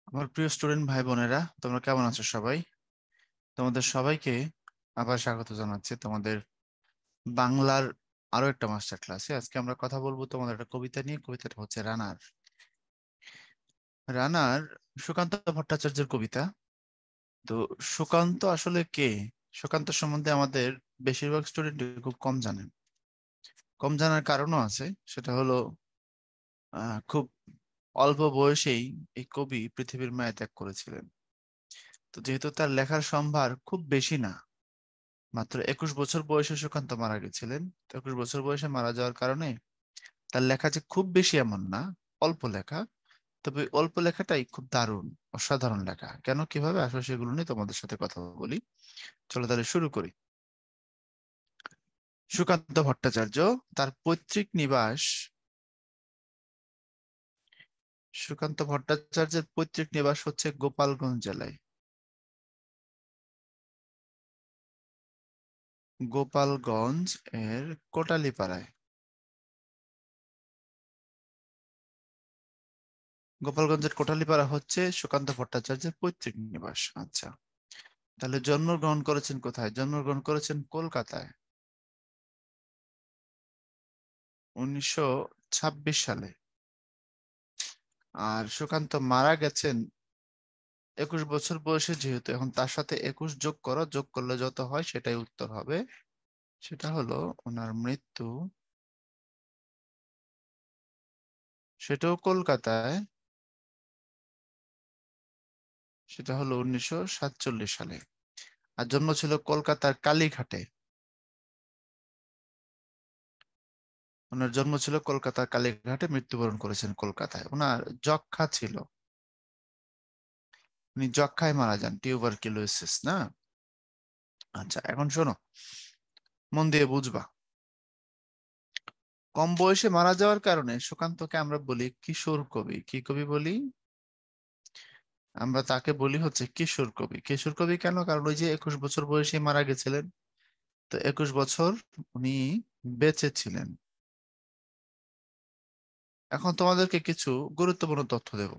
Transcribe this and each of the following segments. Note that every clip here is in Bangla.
আমার প্রিয় স্টুডেন্ট ভাই বোনেরা, তোমরা কেমন আছো সবাই? তোমাদের সবাইকে আবার স্বাগত জানাচ্ছি তোমাদের বাংলার আরো একটা মাস্টার ক্লাসে। আজকে আমরা কথা বলবো তোমাদের একটা কবিতা নিয়ে। কবিতাটা হচ্ছে রানার। রানার সুকান্ত ভট্টাচার্যের কবিতা। তো সুকান্ত আসলে কে? সুকান্ত সম্বন্ধে আমাদের বেশিরভাগ স্টুডেন্ট খুব কম জানেন। কম জানার কারণও আছে। সেটা হলো খুব অল্প বয়সেই এই কবি পৃথিবীর মায়া ত্যাগ করেছিলেন। তো যেহেতু তার লেখার সম্ভার খুব বেশি না, মাত্র 21 বছর বয়সে সুকান্ত মারা গেছিলেন। তো 21 বছর বয়সে মারা যাওয়ার কারণে তার লেখা যে খুব বেশি এমন না, অল্প লেখা। তবে ওই অল্প লেখাটাই খুব দারুণ, অসাধারণ লেখা। কেন, কিভাবে, আসলে সেগুলো নিয়ে তোমাদের সাথে কথা বলি। চলো তাহলে শুরু করি। সুকান্ত ভট্টাচার্য, তার পৈতৃক নিবাস, সুকান্ত ভট্টাচার্যের পৈতৃক নিবাস হচ্ছে গোপালগঞ্জ জেলায়। গোপালগঞ্জ এর কোটালীপাড়ায়। গোপালগঞ্জের কোটালীপাড়া হচ্ছে সুকান্ত ভট্টাচার্যের পৈতৃক নিবাস। আচ্ছা, তাহলে জন্মগ্রহণ করেছেন কোথায়? জন্মগ্রহণ করেছেন কলকাতায় 1926 সালে। আর সুকান্ত মারা গেছেন 21 বছর বয়সে। যেহেতু এখন তার সাথে 21 যোগ করো, যোগ করলে যত হয় সেটাই উত্তর হবে। সেটা হলো ওনার মৃত্যু, সেটাও কলকাতায়। সেটা হলো 1947 সালে। আর জন্ম ছিল কলকাতার কালীঘাটে। ওনার জন্ম ছিল কলকাতার কালীঘাটে, মৃত্যুবরণ করেছেন কলকাতায়। ওনার যক্ষা ছিল, উনি যক্ষায় মারা যান, টিউবারকিলোসিস না। আচ্ছা, এখন শোনো, মন দিয়ে বুঝবা। কম বয়সে মারা যাওয়ার কারণে সুকান্তকে আমরা বলি কিশোর কবি। কি কবি বলি? আমরা তাকে বলি হচ্ছে কিশোর কবি। কিশোর কবি কেন? কারণ ওই যে 21 বছর বয়সে মারা গেছিলেন। তো 21 বছর উনি বেঁচে ছিলেন। এখন তোমাদেরকে কিছু গুরুত্বপূর্ণ তথ্য দেব,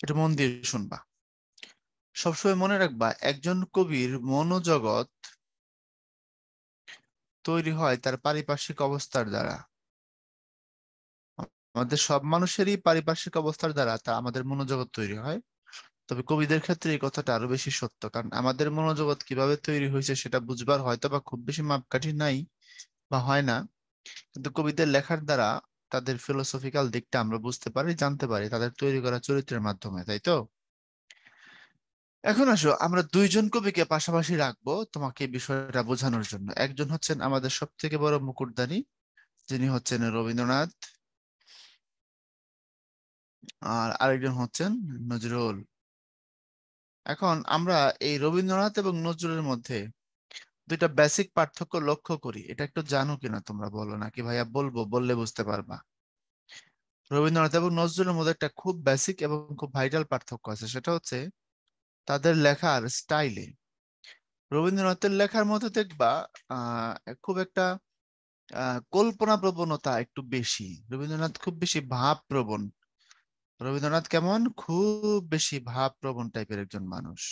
এটা মন দিয়ে শুনবা। সবসময় মনে রাখবা, একজন কবির মনোজগৎ তৈরি হয় তার পারিপার্শ্বিক অবস্থার দ্বারা। আমাদের সব মানুষেরই পারিপার্শ্বিক অবস্থার দ্বারা তা আমাদের মনোজগৎ তৈরি হয়। তবে কবিদের ক্ষেত্রে এই কথাটা আরো বেশি সত্য, কারণ আমাদের মনোজগৎ কিভাবে তৈরি হয়েছে সেটা বুঝবার হয়তো বা খুব বেশি মাপকাঠি নাই বা হয় না। কিন্তু কবিদের লেখার দ্বারা তাদের ফিলোসফিক্যাল দিকটা আমরা বুঝতে পারি, জানতে পারি তাদের তৈরি করা চরিত্রের মাধ্যমে, তাই তো? এখন আসো, আমরা দুইজন কবিকে পাশাপাশি রাখবো তোমাকে এই বিষয়টা বোঝানোর জন্য। একজন হচ্ছেন আমাদের সব থেকে বড় মুকুটধারী, যিনি হচ্ছেন রবীন্দ্রনাথ। আর আরেকজন হচ্ছেন নজরুল। এখন আমরা এই রবীন্দ্রনাথ এবং নজরুলের মধ্যে দুইটা বেসিক পার্থক্য লক্ষ্য করি। এটা একটু জানো কিনা তোমরা, বলো নাকি ভাইয়া? বলবো, বললে বুঝতে পারবা। রবীন্দ্রনাথ এবং নজরুলের মধ্যে একটা খুব বেসিক এবং খুব ভাইটাল পার্থক্য আছে, সেটা হচ্ছে তাদের লেখার স্টাইলে। রবীন্দ্রনাথের লেখার মধ্যে দেখবা খুব একটা কল্পনা প্রবণতা একটু বেশি। রবীন্দ্রনাথ খুব বেশি ভাব প্রবণ। রবীন্দ্রনাথ কেমন, খুব বেশি ভাব প্রবণ টাইপের একজন মানুষ।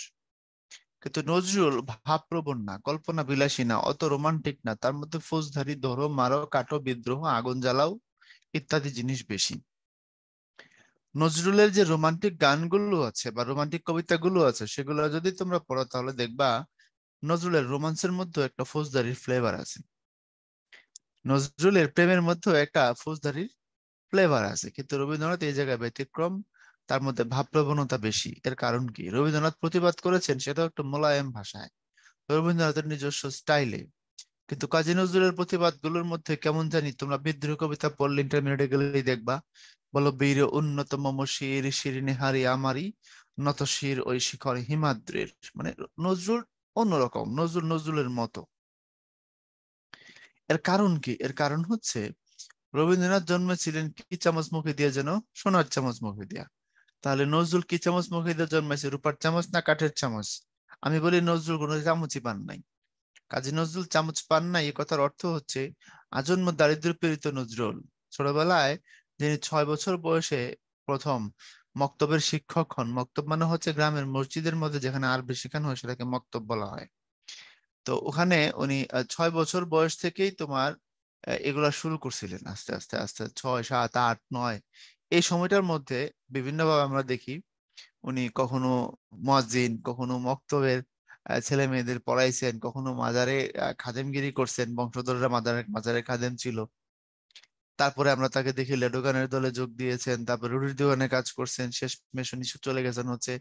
কিন্তু নজরুল ভাবপ্রবণ না, কল্পনা বিলাসী না, অত রোমান্টিক না। তার মধ্যে ফৌজদারি, ধরো মারো কাটো, বিদ্রোহ, আগুন জ্বালাও ইত্যাদি জিনিস বেশি। নজরুলের যে রোমান্টিক গানগুলো আছে বা রোমান্টিক কবিতাগুলো আছে, সেগুলো যদি তোমরা পড়ো তাহলে দেখবা নজরুলের রোমান্সের মধ্যে একটা ফৌজদারির ফ্লেভার আছে। নজরুলের প্রেমের মধ্যে একটা ফৌজদারির ফ্লেভার আছে। কিন্তু রবীন্দ্রনাথ এই জায়গায় ব্যতিক্রম। তার মধ্যে ভাবপ্রবণতা বেশি। এর কারণ কি? রবীন্দ্রনাথ প্রতিবাদ করেছেন সেটাও একটু মোলায়েম ভাষায়, রবীন্দ্রনাথের নিজস্ব স্টাইলে। কিন্তু কাজী নজরুলের প্রতিবাদ গুলোর মধ্যে কেমন জানি, তোমরা বিদ্রোহ কবিতা পড়লে ইন্টারমিডিয়েটে গেলেই দেখবা, বলো বীর উন্নত মম শির শিরিনে হারি আমারি, নত শির ওই শিখর হিমাদ্রির। মানে নজরুল অন্যরকম, নজরুল নজরুলের মতো। এর কারণ কি? এর কারণ হচ্ছে রবীন্দ্রনাথ জন্মেছিলেন কি চামচ মুখে দিয়ে? যেন সোনার চামচ মুখে দিয়া। তাহলে নজরুল কি চামচ মুখে দিয়ে জন্মাইছে? রূপার চামচ না কাঠের চামচ? আমি বলি নজরুল কোনো চামচই পান নাই। কাজী নজরুল চামচ পান নাই, এ কথার অর্থ হচ্ছে আজন্ম দারিদ্র্য পীড়িত নজরুল ছোটবেলায়, যিনি 6 বছর বয়সে প্রথম মক্তবের শিক্ষক হন। মক্তব মানে হচ্ছে গ্রামের মসজিদের মধ্যে যেখানে আরবি শেখানো হয় সেটাকে মক্তব বলা হয়। তো ওখানে উনি 6 বছর বয়স থেকেই তোমার এগুলা শুরু করছিলেন, আস্তে আস্তে আস্তে 6, 7, 8, 9 এই সময়টার মধ্যে বিভিন্নভাবে আমরা দেখি উনি কখনো মুয়াজ্জিন, কখনো মক্তবের ছেলে মেয়েদের পড়াইছেন, কখনো মাজারে খাদেমগিরি করছেন, বংশধররা মাজারে মাজারে খাদেম ছিল। তারপরে আমরা তাকে দেখি লেডো গানের দলে যোগ দিয়েছেন, তারপর রুটির দোকানে কাজ করছেন, শেষমেশ উনি চলে গেছেন হচ্ছে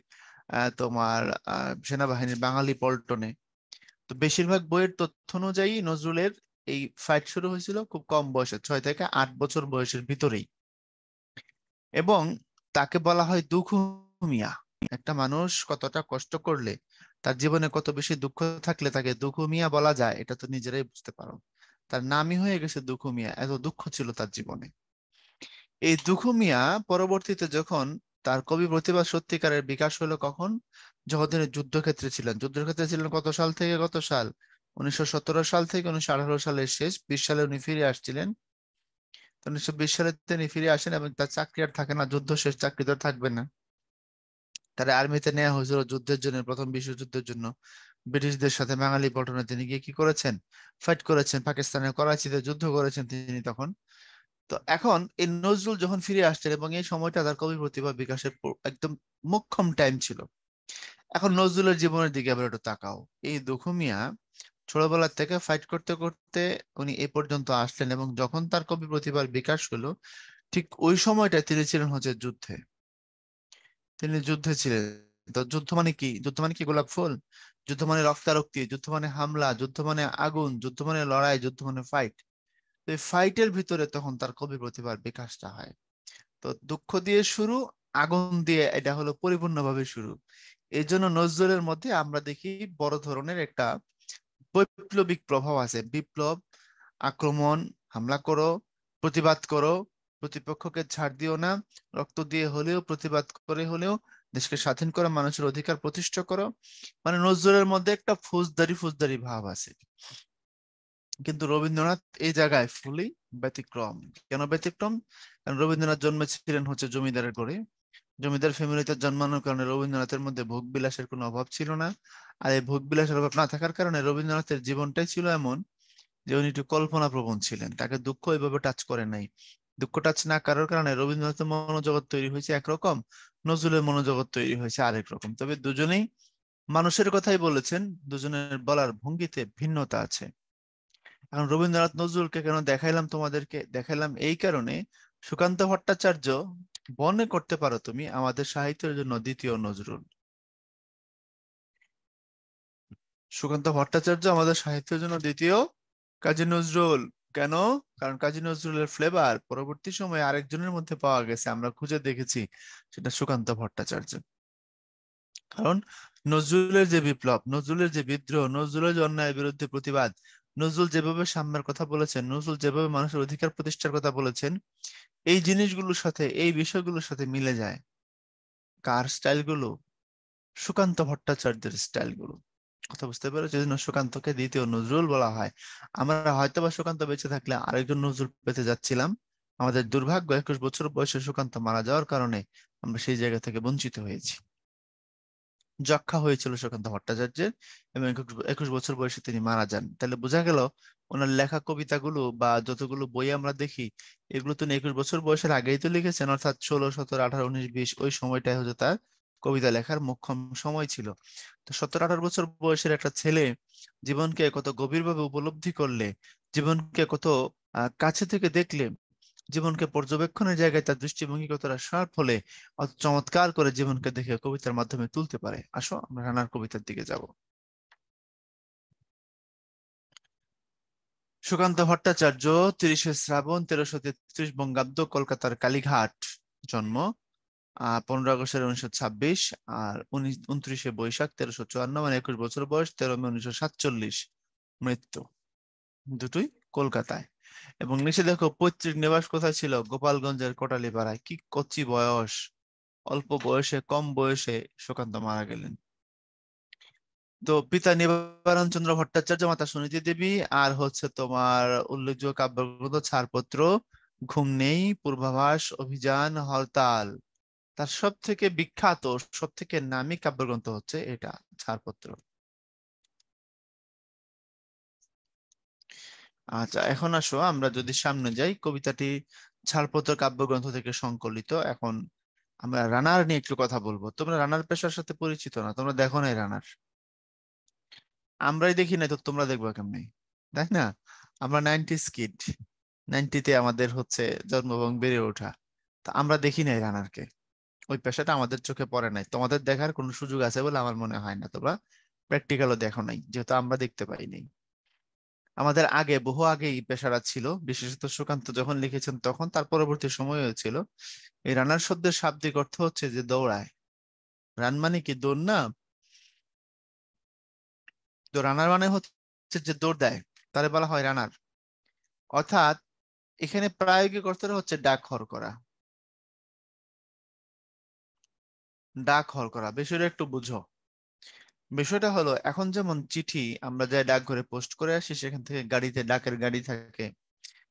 তোমার সেনাবাহিনীর বাঙালি পল্টনে। তো বেশিরভাগ বইয়ের তথ্য অনুযায়ী নজরুলের এই ফাইট শুরু হয়েছিল খুব কম বয়সে, 6 থেকে 8 বছর বয়সের ভিতরেই। এবং তাকে বলা হয় দুখু মিয়া। একটা মানুষ কতটা কষ্ট করলে, তার জীবনে কত বেশি দুঃখ থাকলে তাকে দুখু মিয়া বলা যায়, এটা তো নিজেরাই বুঝতে পারো। তার নামই হয়ে গেছে দুখু মিয়া, এত দুঃখ ছিল তার জীবনে। এই দুখু মিয়া পরবর্তীতে যখন তার কবি প্রতিভা সত্যিকারের বিকাশ হলো কখন, যখন তিনি যুদ্ধক্ষেত্রে ছিলেন। যুদ্ধক্ষেত্রে ছিলেন কত সাল থেকে কত সাল, 1917 সাল থেকে 1918 সালের শেষ 20 সালে উনি ফিরে আসছিলেন। তো 1920 সালে তিনি ফিরে আসেন এবং তার চাকরি আর থাকে না, যুদ্ধ শেষ, চাকরি তো আর থাকবে না। তার আর্মিতে নেওয়া হয়েছিল যুদ্ধের জন্য, প্রথম বিশ্বযুদ্ধের জন্য। ব্রিটিশদের সাথে বাঙালি পল্টনে তিনি গিয়ে কি করেছেন, ফাইট করেছেন, পাকিস্তানের করাচিতে যুদ্ধ করেছেন তিনি তখন। তো এখন এই নজরুল যখন ফিরে আসছেন এবং এই সময়টা তার কবি প্রতিভা বিকাশের একদম মোক্ষম টাইম ছিল। এখন নজরুলের জীবনের দিকে আবার একটু তাকাও। এই দুখু মিয়া ছোটবেলা থেকে ফাইট করতে করতে উনি এ পর্যন্ত আসলেন, এবং যখন তার কবি প্রতিভার বিকাশ হলো ঠিক ওই সময়টা তিনি ছিলেন হচ্ছে যুদ্ধে। তিনি যুদ্ধে ছিলেন। তো যুদ্ধ মানে কি? যুদ্ধ মানে কি গোলাপ ফুল? যুদ্ধ মানে রক্তারক্তি, যুদ্ধ মানে হামলা, যুদ্ধ মানে আগুন, যুদ্ধ মানে লড়াই, যুদ্ধ মানে ফাইট। তো এই ফাইটের ভিতরে তখন তার কবি প্রতিভার বিকাশটা হয়। তো দুঃখ দিয়ে শুরু, আগুন দিয়ে এটা হলো পরিপূর্ণভাবে শুরু। এই জন্য নজরুলের মধ্যে আমরা দেখি বড় ধরনের একটা বৈপ্লবিক প্রভাব আছে। বিপ্লব, আক্রমণ, হামলা করো, প্রতিবাদ করো, প্রতিপক্ষকে ছাড় দিও না, রক্ত দিয়ে হলেও প্রতিবাদ করে হলেও দেশকে স্বাধীন করো, মানুষের অধিকার প্রতিষ্ঠা করো। মানে নজরুলের মধ্যে একটা ফৌজদারি ফৌজদারি ভাব আছে। কিন্তু রবীন্দ্রনাথ এই জায়গায় ফুলি ব্যতিক্রম। কেন ব্যতিক্রম? কারণ রবীন্দ্রনাথ জন্মেছিলেন হচ্ছে জমিদারের ঘরে। জমিদার ফ্যামিলিতে জন্মানোর কারণে রবীন্দ্রনাথের মধ্যে ভোগ বিলাসের কোনো অভাব ছিল না। আর এই ভোগ বিলাসের অভাব না থাকার কারণে রবীন্দ্রনাথের জীবনটাই ছিল এমন যে উনি একটু কল্পনা প্রবণ ছিলেন, তাকে দুঃখ এভাবে টাচ করে নাই। দুঃখ টাচ না করার কারণে রবীন্দ্রনাথের মনোজগৎ তৈরি হয়েছে একরকম, নজরুলের মনোজগৎ তৈরি হয়েছে আরেক রকম। তবে দুজনেই মানুষের কথাই বলেছেন, দুজনের বলার ভঙ্গিতে ভিন্নতা আছে। এখন রবীন্দ্রনাথ নজরুলকে কেন দেখাইলাম তোমাদেরকে, দেখাইলাম এই কারণে, সুকান্ত ভট্টাচার্য মনে করতে পারো তুমি আমাদের সাহিত্যের জন্য দ্বিতীয় নজরুল। সুকান্ত ভট্টাচার্য আমাদের সাহিত্যের জন্য দ্বিতীয় কাজী নজরুল। কেন? কারণ কাজী নজরুলের ফ্লেভার পরবর্তী সময়ে আরেকজনের মধ্যে পাওয়া গেছে, আমরা খুঁজে দেখেছি, সেটা সুকান্ত ভট্টাচার্য। কারণ নজরুলের যে বিপ্লব, নজরুলের যে বিদ্রোহ, নজরুলের যে অন্যায়ের বিরুদ্ধে প্রতিবাদ, নজরুল যেভাবে সাম্যের কথা বলেছেন, নজরুল যেভাবে মানুষের অধিকার প্রতিষ্ঠার কথা বলেছেন, এই জিনিসগুলোর সাথে, এই বিষয়গুলোর সাথে মিলে যায় কার স্টাইল গুলো? সুকান্ত ভট্টাচার্যের স্টাইল গুলো। কথা বুঝতে পেরেছো? এই জন্য সুকান্তকে দ্বিতীয় নজরুল বলা হয়। আমরা হয়তোবা সুকান্ত বেঁচে থাকলে আরেকজন নজরুল পেতে যাচ্ছিলাম। আমাদের দুর্ভাগ্য 21 বছর বয়সে সুকান্ত মারা যাওয়ার কারণে আমরা সেই জায়গা থেকে বঞ্চিত হয়েছি। যক্ষা হয়েছিল সুকান্ত ভট্টাচার্যের, এবং 21 বছর বয়সে তিনি মারা যান। তাহলে বোঝা গেল ওনার লেখা কবিতাগুলো বা যতগুলো বই আমরা দেখি, এগুলো তো 21 বছর বয়সের আগেই তো লিখেছেন, অর্থাৎ 16, 17, 18, 19, 20 ওই সময়টাই হচ্ছে তার কবিতা লেখার মোক্ষম সময় ছিল। তো 17, 18 বছর বয়সের একটা ছেলে জীবনকে কত গভীরভাবে উপলব্ধি করলে, জীবনকে কত কাছে থেকে দেখলে, জীবনকে পর্যবেক্ষণের জায়গায় তার দৃষ্টিভঙ্গি কতটা শার্প হলে অত চমৎকার করে জীবনকে দেখে কবিতার মাধ্যমে তুলতে পারে। আসো আমরা রানার কবিতার দিকে যাব। সুকান্ত ভট্টাচার্য 30শে শ্রাবণ 1333 বঙ্গাব্দ, কলকাতার কালীঘাট জন্ম। 15 আগস্ট 1926, আর 29শে বৈশাখ 1354, মানে 21 বছর বয়স, 13 মে 1947 মৃত্যু। দুটোই কলকাতায়। এবং নিচে দেখো পৈতৃক নিবাস কোথায় ছিল, গোপালগঞ্জের কোটালীপাড়ায়। কি কচি বয়স, অল্প বয়সে, কম বয়সে সুকান্ত মারা গেলেন। তো পিতা নিবারণ চন্দ্র ভট্টাচার্য, মাতা সুনীতি দেবী, আর হচ্ছে তোমার উল্লেখযোগ্য কাব্যগ্রন্থ ছাড়পত্র, ঘুম নেই, পূর্বাভাস, অভিযান, হরতাল। তার সব থেকে বিখ্যাত, সব থেকে নামী কাব্যগ্রন্থ হচ্ছে এটা, ছাড়পত্র। আচ্ছা, এখন আসো আমরা যদি সামনে যাই, কবিতাটি ছাড়পত্র কাব্যগ্রন্থ থেকে সংকলিত। এখন আমরা রানার নিয়ে একটু কথা বলবো। তোমরা রানার পেশার সাথে পরিচিত না, তোমরা দেখো নাই রানার। আমরাই দেখি নাই তো তোমরা দেখবা কেমনি, তাই না? আমরা 90s কিড, 90-তে আমাদের হচ্ছে জন্ম এবং বেড়ে ওঠা। তা আমরা দেখি নাই রানারকে, ওই পেশাটা আমাদের চোখে পড়ে নাই। তোমাদের দেখার কোনো সুযোগ আছে বলে আমার মনে হয় না, তোমরা প্র্যাকটিক্যালও দেখো নাই, যেহেতু আমরা দেখতে পাই নাই। আমাদের আগে, বহু আগে এই পেশাটা ছিল, বিশেষত সুকান্ত যখন লিখেছেন তখন, তার পরবর্তী সময় হয়েছিল। এই রানার শব্দের শাব্দিক অর্থ হচ্ছে যে দৌড়ায়। রান মানে কি, দৌড় না? তো রানার মানে হচ্ছে যে দৌড় দেয়, তারে বলা হয় রানার। অর্থাৎ এখানে প্রায়োগিক অর্থটা হচ্ছে ডাক হর করা। ডাক হর করা বিষয়টা একটু বুঝো। বিষয়টা হলো, এখন যেমন চিঠি আমরা যাই ডাকঘরে পোস্ট করে আসি, সেখান থেকে গাড়িতে, ডাকের গাড়ি থাকে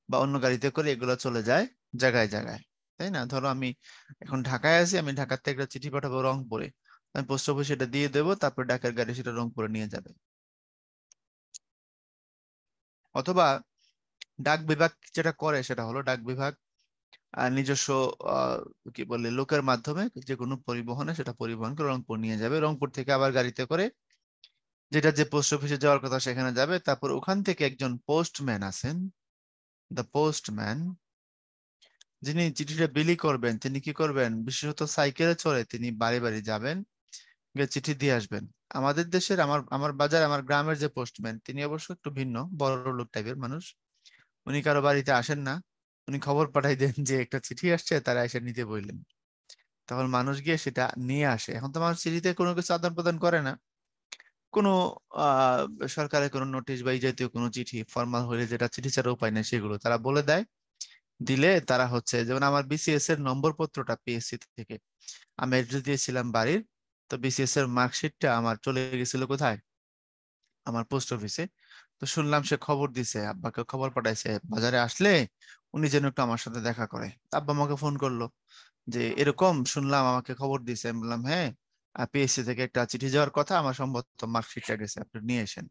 বা অন্য গাড়িতে করে এগুলো চলে যায় জায়গায় জায়গায়, তাই না? ধরো আমি এখন ঢাকায় আছি, আমি ঢাকার থেকে একটা চিঠি পাঠাবো রংপুরে, আমি পোস্ট অফিসে এটা দিয়ে দেবো, তারপর ডাকের গাড়ি সেটা রংপুরে নিয়ে যাবে। অথবা ডাক বিভাগ যেটা করে সেটা হলো, ডাক বিভাগ নিজস্ব আহ, কি বলে, লোকের মাধ্যমে যে কোনো পরিবহনে সেটা পরিবহন করে রংপুর নিয়ে যাবে, রংপুর থেকে আবার গাড়িতে করে যেটা যে পোস্ট অফিসে যাওয়ার কথা সেখানে যাবে। তারপর ওখান থেকে একজন পোস্টম্যান আছেন, দ্য পোস্টম্যান, যিনি চিঠিটা বিলি করবেন, তিনি কি করবেন, বিশেষত সাইকেলে চড়ে তিনি বাড়ি বাড়ি যাবেন, গিয়ে চিঠি দিয়ে আসবেন। আমাদের দেশের, আমার আমার বাজার, আমার গ্রামের যে পোস্টম্যান, তিনি অবশ্য একটু ভিন্ন, বড় লোক টাইপের মানুষ। উনি কারো বাড়িতে আসেন না, উনি খবর পাঠাই দেন যে একটা চিঠি আসছে, তারা এসে নিতে বললেন, তখন মানুষ গিয়ে সেটা নিয়ে আসে। এখন তো মানুষ চিঠিতে কোনো কিছু আদান প্রদান করে না, কোনো আহ সরকারের কোনো নোটিশ বা এই জাতীয় কোনো চিঠি ফর্মাল হলে যেটা চিঠি ছাড়া উপায় নেই, সেগুলো তারা বলে দেয়। দিলে তারা হচ্ছে, যেমন আমার বিসিএস এর নম্বর পত্রটা পিএসসি থেকে আমি অ্যাড্রেস দিয়েছিলাম বাড়ির, তো বিসিএস এর মার্কশিটটা আমার চলে গেছিল কোথায়, আমার পোস্ট অফিসে। তো শুনলাম সে খবর দিছে, আব্বাকে খবর পাঠাইছে বাজারে আসলে উনি যেন একটু আমার সাথে দেখা করে। তা আব্বা আমাকে ফোন করলো যে এরকম শুনলাম, আমাকে খবর দিছে। আমি বললাম হ্যাঁ, পিএসসি থেকে একটা চিঠি যাওয়ার কথা, আমার সম্ভবত মার্কশিটটা গেছে, আপনি নিয়ে এসেন।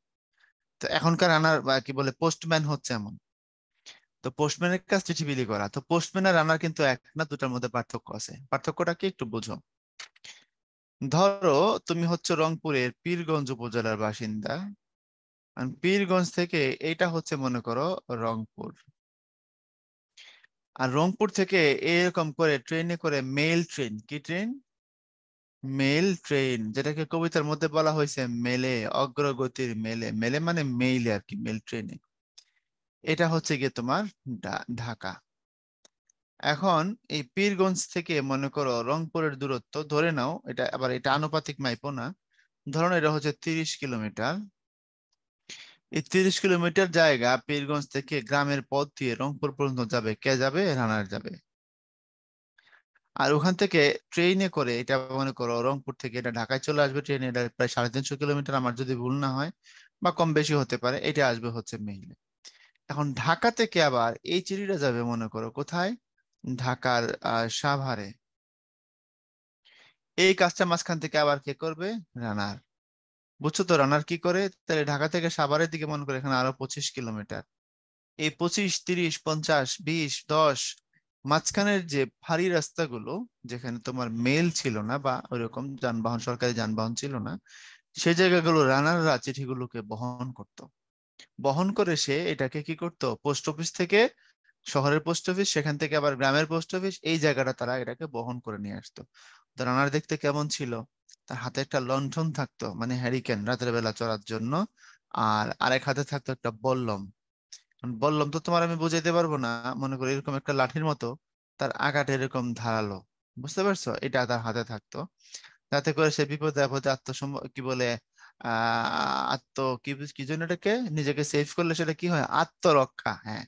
তো এখনকার আনার বা কি বলে, পোস্টম্যান হচ্ছে এমন। তো পোস্টম্যানের কাজ চিঠি বিলি করা। তো পোস্টম্যান আর রানার কিন্তু এক না, দুটার মধ্যে পার্থক্য আছে। পার্থক্যটা কি একটু বুঝো। ধরো তুমি হচ্ছে রংপুরের পীরগঞ্জ উপজেলার বাসিন্দা, আর পীরগঞ্জ থেকে এইটা হচ্ছে মনে করো রংপুর, আর রংপুর থেকে এরকম করে ট্রেনে করে, মেল ট্রেন, কি ট্রেন, মেল ট্রেন, যেটাকে কবিতার মধ্যে বলা হয়েছে মেলে, অগ্রগতির মেলে, মেলে মানে মেইলে আর কি, মেল ট্রেনে। এটা হচ্ছে গিয়ে তোমার ঢাকা। এখন এই পীরগঞ্জ থেকে মনে করো রংপুরের দূরত্ব ধরে নাও, এটা আবার এটা আনুপাতিক মাইপো না, ধরুন এটা হচ্ছে 30 কিলোমিটার। এই 30 কিলোমিটার জায়গা পীরগঞ্জ থেকে গ্রামের পথ দিয়ে রংপুর পর্যন্ত যাবে কে, যাবে, রানার যাবে। আর ওখান থেকে ট্রেনে করে এটা মনে করো রংপুর থেকে এটা ঢাকায় চলে আসবে ট্রেনে, এটা প্রায় 350 কিলোমিটার আমার যদি ভুল না হয়, বা কম বেশি হতে পারে, এটা আসবে হচ্ছে মেইলে। এখন ঢাকা থেকে আবার এই চিঠিটা যাবে মনে করো কোথায়, ঢাকার সাভারে। এই কাজটা মাঝখান থেকে আবার কে করবে, রানার। বুঝছো তো রানার কি করে? তাহলে ঢাকা থেকে সাভারের দিকে মনে করে এখানে আরো 25 কিলোমিটার। এই 25, 30, 50, 20, 10, মাঝখানের যে ফাঁড়ি রাস্তাগুলো, যেখানে তোমার মেল ছিল না বা ওইরকম যানবাহন, সরকারি যানবাহন ছিল না, সেই জায়গাগুলো রানাররা চিঠিগুলোকে বহন করত। বহন করে সে এটাকে কি করত, পোস্ট অফিস থেকে, শহরের পোস্ট অফিস, সেখান থেকে আবার গ্রামের পোস্ট অফিস, এই জায়গাটা তারা এটাকে বহন করে নিয়ে আসতো। তো রানার দেখতে কেমন ছিল? তার হাতে একটা লণ্ঠন থাকতো, মানে হ্যারিকেন, রাতের বেলা চড়ার জন্য। আর আরেক হাতে থাকতো একটা বল্লম। বললাম তো তোমার, আমি বুঝাইতে পারবো না, মনে করি এরকম একটা লাঠির মতো, তার আগাটা এরকম ধারালো, বুঝতে পারছো, এটা তার হাতে থাকতো। যাতে করে সে বিপদে আপদে কি বলে, কি জন্য এটাকে, নিজেকে সেভ করলে সেটা কি হয়, আত্মরক্ষা, হ্যাঁ,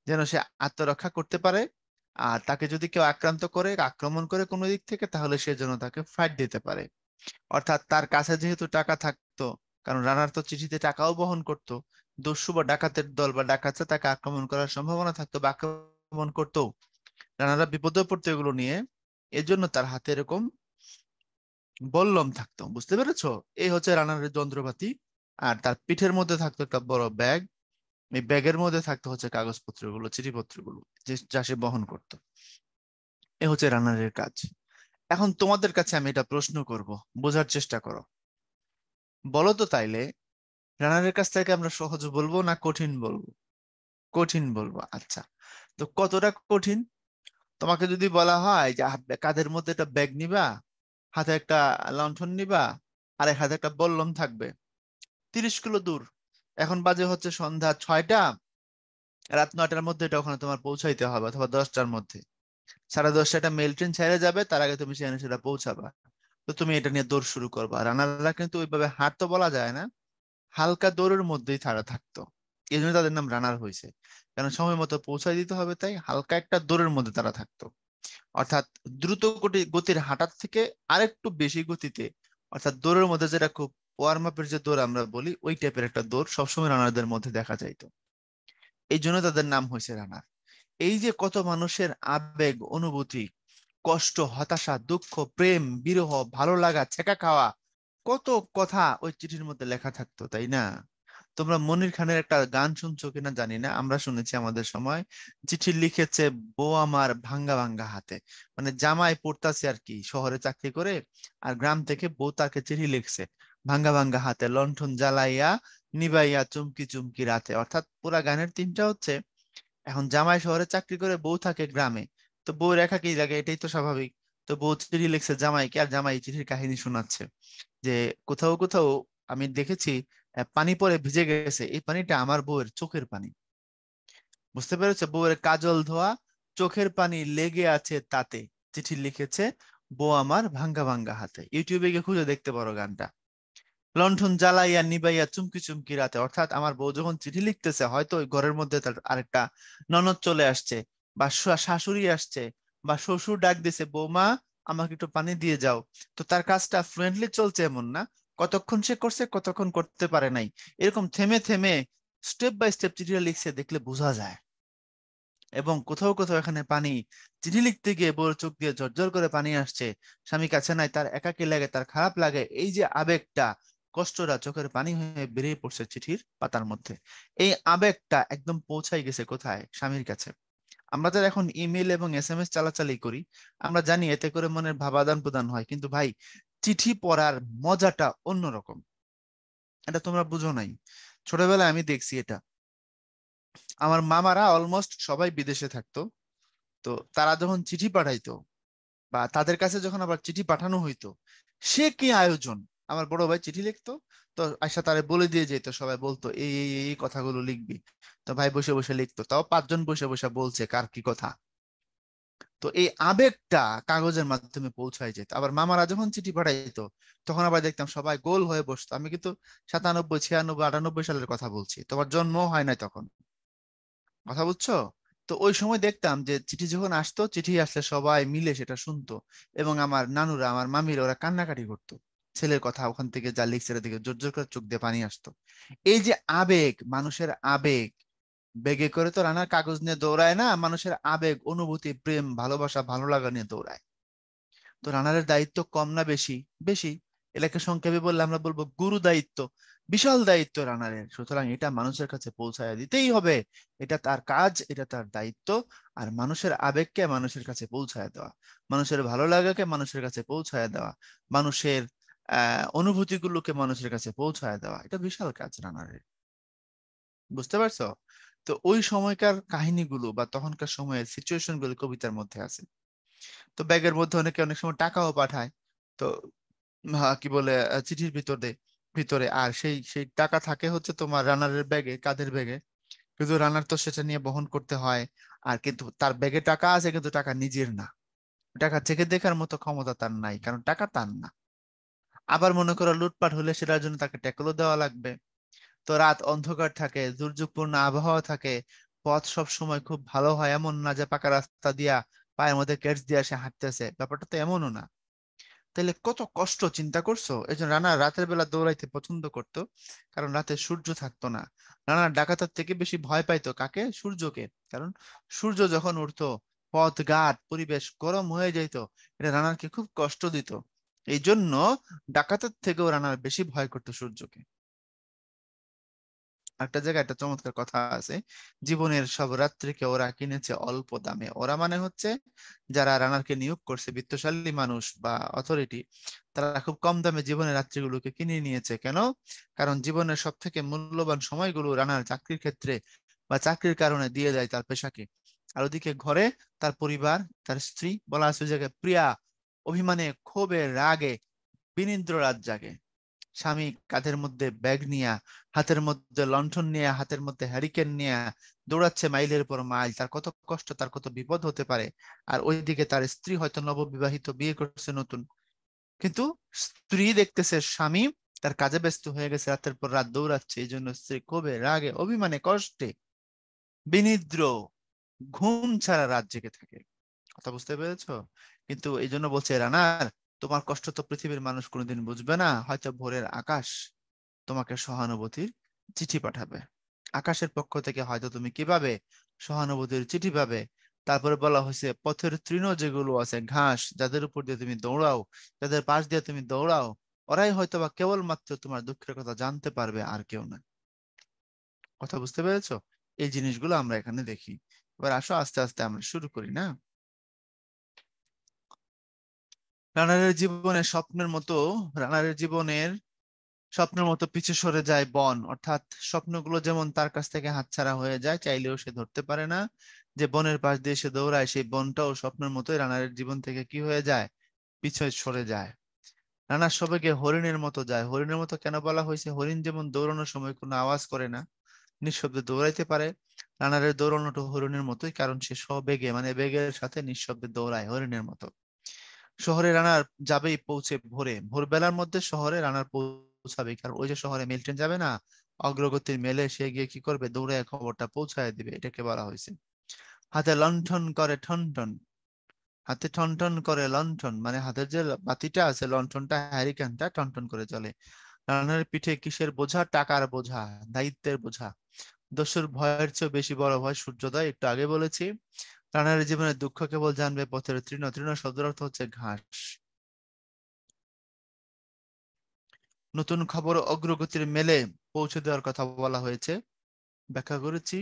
যেন সে আত্মরক্ষা করতে পারে। আর তাকে যদি কেউ আক্রান্ত করে, আক্রমণ করে কোনো দিক থেকে, তাহলে সে যেন তাকে ফাইট দিতে পারে। অর্থাৎ তার কাছে যেহেতু টাকা থাকতো, কারণ রানার তো চিঠিতে টাকাও বহন করতো, দস্যু বা ডাকাতের দল বা ডাকাতরা তাকে আক্রমণ করার সম্ভাবনা থাকতো বা আক্রমণ করতো, রানারা বিপদে পড়তো এগুলো নিয়ে। এজন্য তার হাতে এরকম বল্লম থাকতো, বুঝতে পেরেছো? এই হচ্ছে রানারের যন্ত্রপাতি। আর তার পিঠের মধ্যে থাকতো একটা বড় ব্যাগ। এই ব্যাগের মধ্যে থাকতো হচ্ছে কাগজপত্রগুলো, চিঠিপত্রগুলো, যা সে বহন করতো। এ হচ্ছে রানারের কাজ। এখন তোমাদের কাছে আমি এটা প্রশ্ন করব, বোঝার চেষ্টা করো। বলো তো তাইলে, রানারের কাছ থেকে আমরা সহজ বলবো না কঠিন বলবো? কঠিন বলবো, আচ্ছা। তো কতটা কঠিন? তোমাকে যদি বলা হয় যে কাঁধের মধ্যে একটা ব্যাগ নিবা, হাতে একটা লণ্ঠন নিবা, আর এক হাতে একটা বল্লম থাকবে, 30 কিলো দূর। এখন বাজে হচ্ছে সন্ধ্যা 6টা, রাত 9টার মধ্যে এটা ওখানে তোমার পৌঁছাইতে হবে, অথবা 10টার মধ্যে। 10:30 একটা মেল ট্রেন ছেড়ে যাবে, তার আগে তুমি সেখানে সেটা পৌঁছাবা। তো তুমি এটা নিয়ে দৌড় শুরু করবা। রানাররা কিন্তু ওইভাবে হাঁটতো বলা যায় না, হালকা দৌড়ের মধ্যেই তারা থাকতো। এই জন্য তাদের নাম রানার হয়েছে, কারণ সময় মতো পৌঁছায় দিতে হবে, তাই হালকা একটা দৌড়ের মধ্যে তারা থাকতো। অর্থাৎ দ্রুত গতির হাঁটার থেকে আরেকটু বেশি গতিতে, অর্থাৎ দৌড়ের মধ্যে যেটা খুব ওয়ার্ম আপের যে দৌড় আমরা বলি, ওই টাইপের একটা দৌড় সবসময় রানারদের মধ্যে দেখা যাইতো। এই জন্য তাদের নাম হয়েছে রানার। এই যে কত মানুষের আবেগ, অনুভূতি, কষ্ট, হতাশা, দুঃখ, প্রেম, বিরহ, ভালো লাগা, ছ্যাঁকা খাওয়া, কত কথা ওই চিঠির মধ্যে লেখা থাকতো, তাই না? তোমরা মনির খানের একটা গান শুনছো কিনা জানি না, আমরা শুনেছি আমাদের সময়। চিঠি লিখেছে বউ আমার ভাঙ্গা ভাঙ্গা হাতে। মানে জামাই পড়তাছে আর কি, শহরে চাকরি করে, আর গ্রাম থেকে বউ তাকে চিঠি লিখছে ভাঙ্গা ভাঙ্গা হাতে, লণ্ঠন জ্বালাইয়া নিবাইয়া চুমকি চুমকি রাতে। অর্থাৎ পুরা গানের তিনটা হচ্ছে, এখন জামাই শহরে চাকরি করে, বউ থাকে গ্রামে, তো বউর একাকী লাগে, এটাই তো স্বাভাবিক। তো বউ চিঠি লিখছে জামাইকে, আর জামাই চিঠির কাহিনী শোনাচ্ছে যে কোথাও কোথাও আমি দেখেছি পানি পরে ভিজে গেছে, এই পানিটা আমার বউয়ের চোখের পানি। বুঝতে পেরেছে? বউয়ের কাজল ধোয়া চোখের পানি লেগে আছে তাতে, চিঠি লিখেছে বউ আমার ভাঙ্গা ভাঙ্গা হাতে। ইউটিউবে গিয়ে খুঁজে দেখতে পারো গানটা। লণ্ঠন জ্বালাইয়া নিবাইয়া চুমকি চুমকি রাতে, অর্থাৎ আমার বউ যখন চিঠি লিখতেছে, হয়তো ওই ঘরের মধ্যে তার আরেকটা ননদ চলে আসছে, বা শাশুড়ি আসছে, বা শ্বশুর ডাক দিছে, বৌমা আমাকে একটু পানি দিয়ে যাও। তো তার কাজটা ফ্রেন্ডলি চলছে এমন না, কতক্ষণ সে করছে, কতক্ষণ করতে পারে নাই, এরকম থেমে থেমে স্টেপ বাই স্টেপ চিঠিটা লিখছে, দেখলে বোঝা যায়। এবং কোথাও কোথাও এখানে পানি, চিঠি লিখতে গিয়ে বউর চোখ দিয়ে ঝরঝর করে পানি আসছে, স্বামী কাছে নাই, তার একাকী লাগে, তার খারাপ লাগে, এই যে আবেগটা, কষ্টটা চোখের পানি হয়ে বেরিয়ে পড়ছে চিঠির পাতার মধ্যে। এই আবেগটা একদম পৌঁছাই গেছে কোথায়? স্বামীর কাছে। আমরা যারা এখন ইমেল এবং SMS চালাচালি করি, আমরা জানি এতে করে মনের ভাব আদান প্রদান হয়, কিন্তু ভাই, চিঠি পড়ার মজাটা অন্যরকম। এটা তোমরা বুঝো নাই। ছোটবেলায় আমি দেখছি এটা। আমার মামারা অলমোস্ট সবাই বিদেশে থাকতো। তো তারা যখন চিঠি পাঠাইতো, বা তাদের কাছে যখন আবার চিঠি পাঠানো হইতো, সে কি আয়োজন! আমার বড় ভাই চিঠি লিখতো, তো আয়সা তারে বলে দিয়ে যেত, সবাই বলতো এই এই এই কথাগুলো লিখবি। তো ভাই বসে বসে লিখতো, তাও 5 জন বসে বসে বলছে কার কি কথা। তো এই আবেগটা কাগজের মাধ্যমে পৌঁছায় যেত। আবার মামারা যখন চিঠি পাঠাইতো, তখন আবার দেখতাম সবাই গোল হয়ে বসতো। আমি কিন্তু 97, 96, 98 সালের কথা বলছি, তোমার জন্ম হয় নাই তখন। কথা বুঝছো? তো ওই সময় দেখতাম যে চিঠি যখন আসতো, চিঠি আসলে সবাই মিলে সেটা শুনতো, এবং আমার নানুরা, আমার মামিরা, ওরা কান্নাকাটি করতো। ছেলের কথা ওখান থেকে যা লিখছে, এটা দিকে জোর জোর করে চোখ দিয়ে পানি আসতো। এই যে আবেগ, মানুষের আবেগ, বেগে করে তো রানার কাগজ নিয়ে দৌড়ায় না, মানুষের আবেগ, অনুভূতি, প্রেম, ভালোবাসা, ভালো লাগা নিয়ে দৌড়ায়। তো রানারের দায়িত্ব কম না বেশি? বেশি। এলাকা সংক্ষেপে বললে আমরা বলবো গুরু দায়িত্ব, বিশাল দায়িত্ব রানারের। সুতরাং এটা মানুষের কাছে পৌঁছায় দিতেই হবে, এটা তার কাজ, এটা তার দায়িত্ব। আর মানুষের আবেগকে মানুষের কাছে পৌঁছায় দেওয়া, মানুষের ভালো লাগাকে মানুষের কাছে পৌঁছায় দেওয়া, মানুষের অনুভূতিগুলোকে মানুষের কাছে পৌঁছায় দেওয়া, এটা বিশাল কাজ রানারের। বুঝতে পারছো? তো ওই সময়কার কাহিনীগুলো বা তখনকার সময়ের সিচুয়েশন গুলো কবিতার মধ্যে আছে। তো ব্যাগের মধ্যে অনেকে অনেক সময় টাকাও পাঠায়। তো কি বলে, চিঠির ভিতরে ভিতরে, আর সেই সেই টাকা থাকে হচ্ছে তোমার রানারের ব্যাগে, কাঁধের ব্যাগে। কিন্তু রানার তো সেটা নিয়ে বহন করতে হয়। আর কিন্তু তার ব্যাগে টাকা আছে, কিন্তু টাকা নিজের না। টাকা চেখে দেখার মতো ক্ষমতা তার নাই, কারণ টাকা তার না। আবার মনে করো লুটপাট হলে সেটার জন্য তাকে ট্যাকলও দেওয়া লাগবে। তো রাত অন্ধকার থাকে, দুর্যোগপূর্ণ আবহাওয়া থাকে, পথ সব সময় খুব ভালো হয় এমন না, যে পাকা রাস্তা দিয়া পায়ের মধ্যে ক্যাচ দিয়ে সে হাঁটতেছে, ব্যাপারটা তো এমনও না। তাহলে কত কষ্ট, চিন্তা করছো? এই জন্য রানা রাতের বেলা দৌড়াইতে পছন্দ করতো, কারণ রাতে সূর্য থাকতো না। রানা ডাকাতের থেকে বেশি ভয় পাইতো কাকে? সূর্যকে। কারণ সূর্য যখন উঠতো, পথ ঘাট পরিবেশ গরম হয়ে যেত, এটা রানারকে খুব কষ্ট দিত। এই জন্য ডাকাতের থেকেও রানার বেশি ভয় করতো সূর্যকে। একটা জায়গায় একটা চমৎকার কথা আছে, জীবনের সব রাত্রিকে ওরা কিনেছে অল্প দামে। ওরা মানে হচ্ছে যারা রানারকে নিয়োগ করছে, বিত্তশালী মানুষ বা অথরিটি, তারা খুব কম দামে জীবনের রাত্রিগুলোকে কিনে নিয়েছে। কেন? কারণ জীবনের সব থেকে মূল্যবান সময়গুলো রানার চাকরির ক্ষেত্রে বা চাকরির কারণে দিয়ে দেয় তার পেশাকে। আর ওদিকে ঘরে তার পরিবার, তার স্ত্রী, বলা আছে ওই জায়গায় প্রিয়া অভিমানে ক্ষোভে রাগে বিনীন্দ্র রাত জাগে। স্বামী কাঁধের মধ্যে ব্যাগ নিয়া, হাতের মধ্যে লণ্ঠন নিয়ে, হাতের মধ্যে হ্যারিকেন নিয়ে দৌড়াচ্ছে মাইলের পর মাইল। তার কত কষ্ট, তার কত বিপদ হতে পারে। আর ওইদিকে তার স্ত্রী হয়তো নববিবাহিত, বিয়ে করছে নতুন, কিন্তু স্ত্রী দেখতেছে স্বামী তার কাজে ব্যস্ত হয়ে গেছে, রাতের পর রাত দৌড়াচ্ছে। এই জন্য স্ত্রী ক্ষোভে রাগে অভিমানে কষ্টে বিনিদ্র ঘুম ছাড়া রাত জেগে থাকে। কথা বুঝতে পেরেছো? কিন্তু এই জন্য বলছে রানার, তোমার কষ্ট তো পৃথিবীর মানুষ কোনোদিন বুঝবে না, হয়তো ভোরের আকাশ তোমাকে সহানুভূতির চিঠি পাঠাবে। আকাশের পক্ষ থেকে হয়তো তুমি কিভাবে সহানুভূতির চিঠি পাবে। তারপরে বলা হয়েছে পথের তৃণ যেগুলো আছে, ঘাস, যাদের উপর দিয়ে তুমি দৌড়াও, যাদের পাশ দিয়ে তুমি দৌড়াও, ওরাই হয়তো বা কেবলমাত্র তোমার দুঃখের কথা জানতে পারবে, আর কেউ না। কথা বুঝতে পেরেছো? এই জিনিসগুলো আমরা এখানে দেখি। এবার আসো আস্তে আস্তে আমরা শুরু করি না। রানারের জীবনে স্বপ্নের মতো, রানারের জীবনের স্বপ্নের মতো পিছু সরে যায় বন, অর্থাৎ স্বপ্নগুলো যেমন তার কাছ থেকে হাতছাড়া হয়ে যায়, চাইলেও সে ধরতে পারে না। যে বনের পাশ দিয়ে সে দৌড়ায়, সেই বনটাও স্বপ্নের মতোই রানারের জীবন থেকে কি হয়ে যায়, পিছনে সরে যায়। রানার সবেগে হরিণের মতো যায়। হরিণের মতো কেন বলা হয়েছে? হরিণ যেমন দৌড়ানোর সময় কোনো আওয়াজ করে না, নিঃশব্দে দৌড়াইতে পারে, রানারের দৌড়ানোটা হরিণের মতোই, কারণ সে সবেগে মানে বেগের সাথে নিঃশব্দে দৌড়ায় হরিণের মতো। শহরে রানার যাবেই পৌঁছে ভোরে, ভোরবেলার মধ্যে শহরে রানার পৌঁছাবে, কারণ ওই যে শহরে মেল ট্রেন যাবে না, অগ্রগতির মেলে সে গিয়ে কি করবে, দৌড়ে খবরটা পৌঁছায় দিবে, এটাকে বলা হয়েছে। হাতে লণ্ঠন করে ঠনঠন, হাতে ঠনঠন করে লণ্ঠন, মানে হাতের যে বাতিটা আছে, লণ্ঠনটা হ্যারিকেনটা টনটন করে চলে। রানার পিঠে কিসের বোঝা? টাকার বোঝা, দায়িত্বের বোঝা। দস্যুর ভয়ের চেয়ে বেশি বড় ভয় সূর্যোদয়, একটু আগে বলেছি। রানার জীবনের দুঃখ কেবল জানবে পথের তৃণ। তৃণ শব্দের অর্থ হচ্ছে ঘাস। নতুন খবর অগ্রগতির মেলে পৌঁছে দেওয়ার কথা বলা হয়েছে, ব্যাখ্যা করেছি।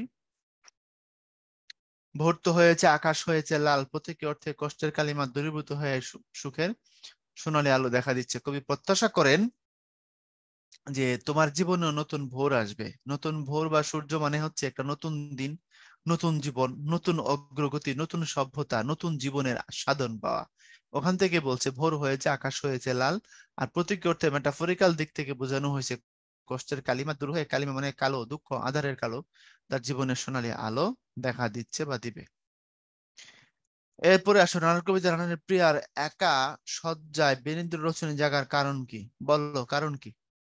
ভোর তো হয়েছে, আকাশ হয়েছে লাল, প্রতীকী অর্থে কষ্টের কালিমা দূরীভূত হয়ে সুখের সোনালী আলো দেখা দিচ্ছে। কবি প্রত্যাশা করেন যে তোমার জীবনে নতুন ভোর আসবে। নতুন ভোর বা সূর্য মানে হচ্ছে একটা নতুন দিন, নতুন জীবন, নতুন অগ্রগতি, নতুন সভ্যতা, নতুন জীবনের সাধন পাওয়া। ওখান থেকে বলছে ভোর হয়েছে, আকাশ হয়েছে লাল। আর প্রতীকী অর্থে মেটাফরিক্যাল দিক থেকে বোঝানো হয়েছে কষ্টের কালিমা দূর হয়ে, কালিমা মানে কালো, দুঃখ, আঁধারের কালো, তার জীবনের সোনালী আলো দেখা দিচ্ছে বা দিবে। এরপরে আসো রানার কবিতা। রানার প্রিয়ার একা শয্যায় বেনিন্দ্র রচনী জাগার কারণ কি? বললো কারণ কি?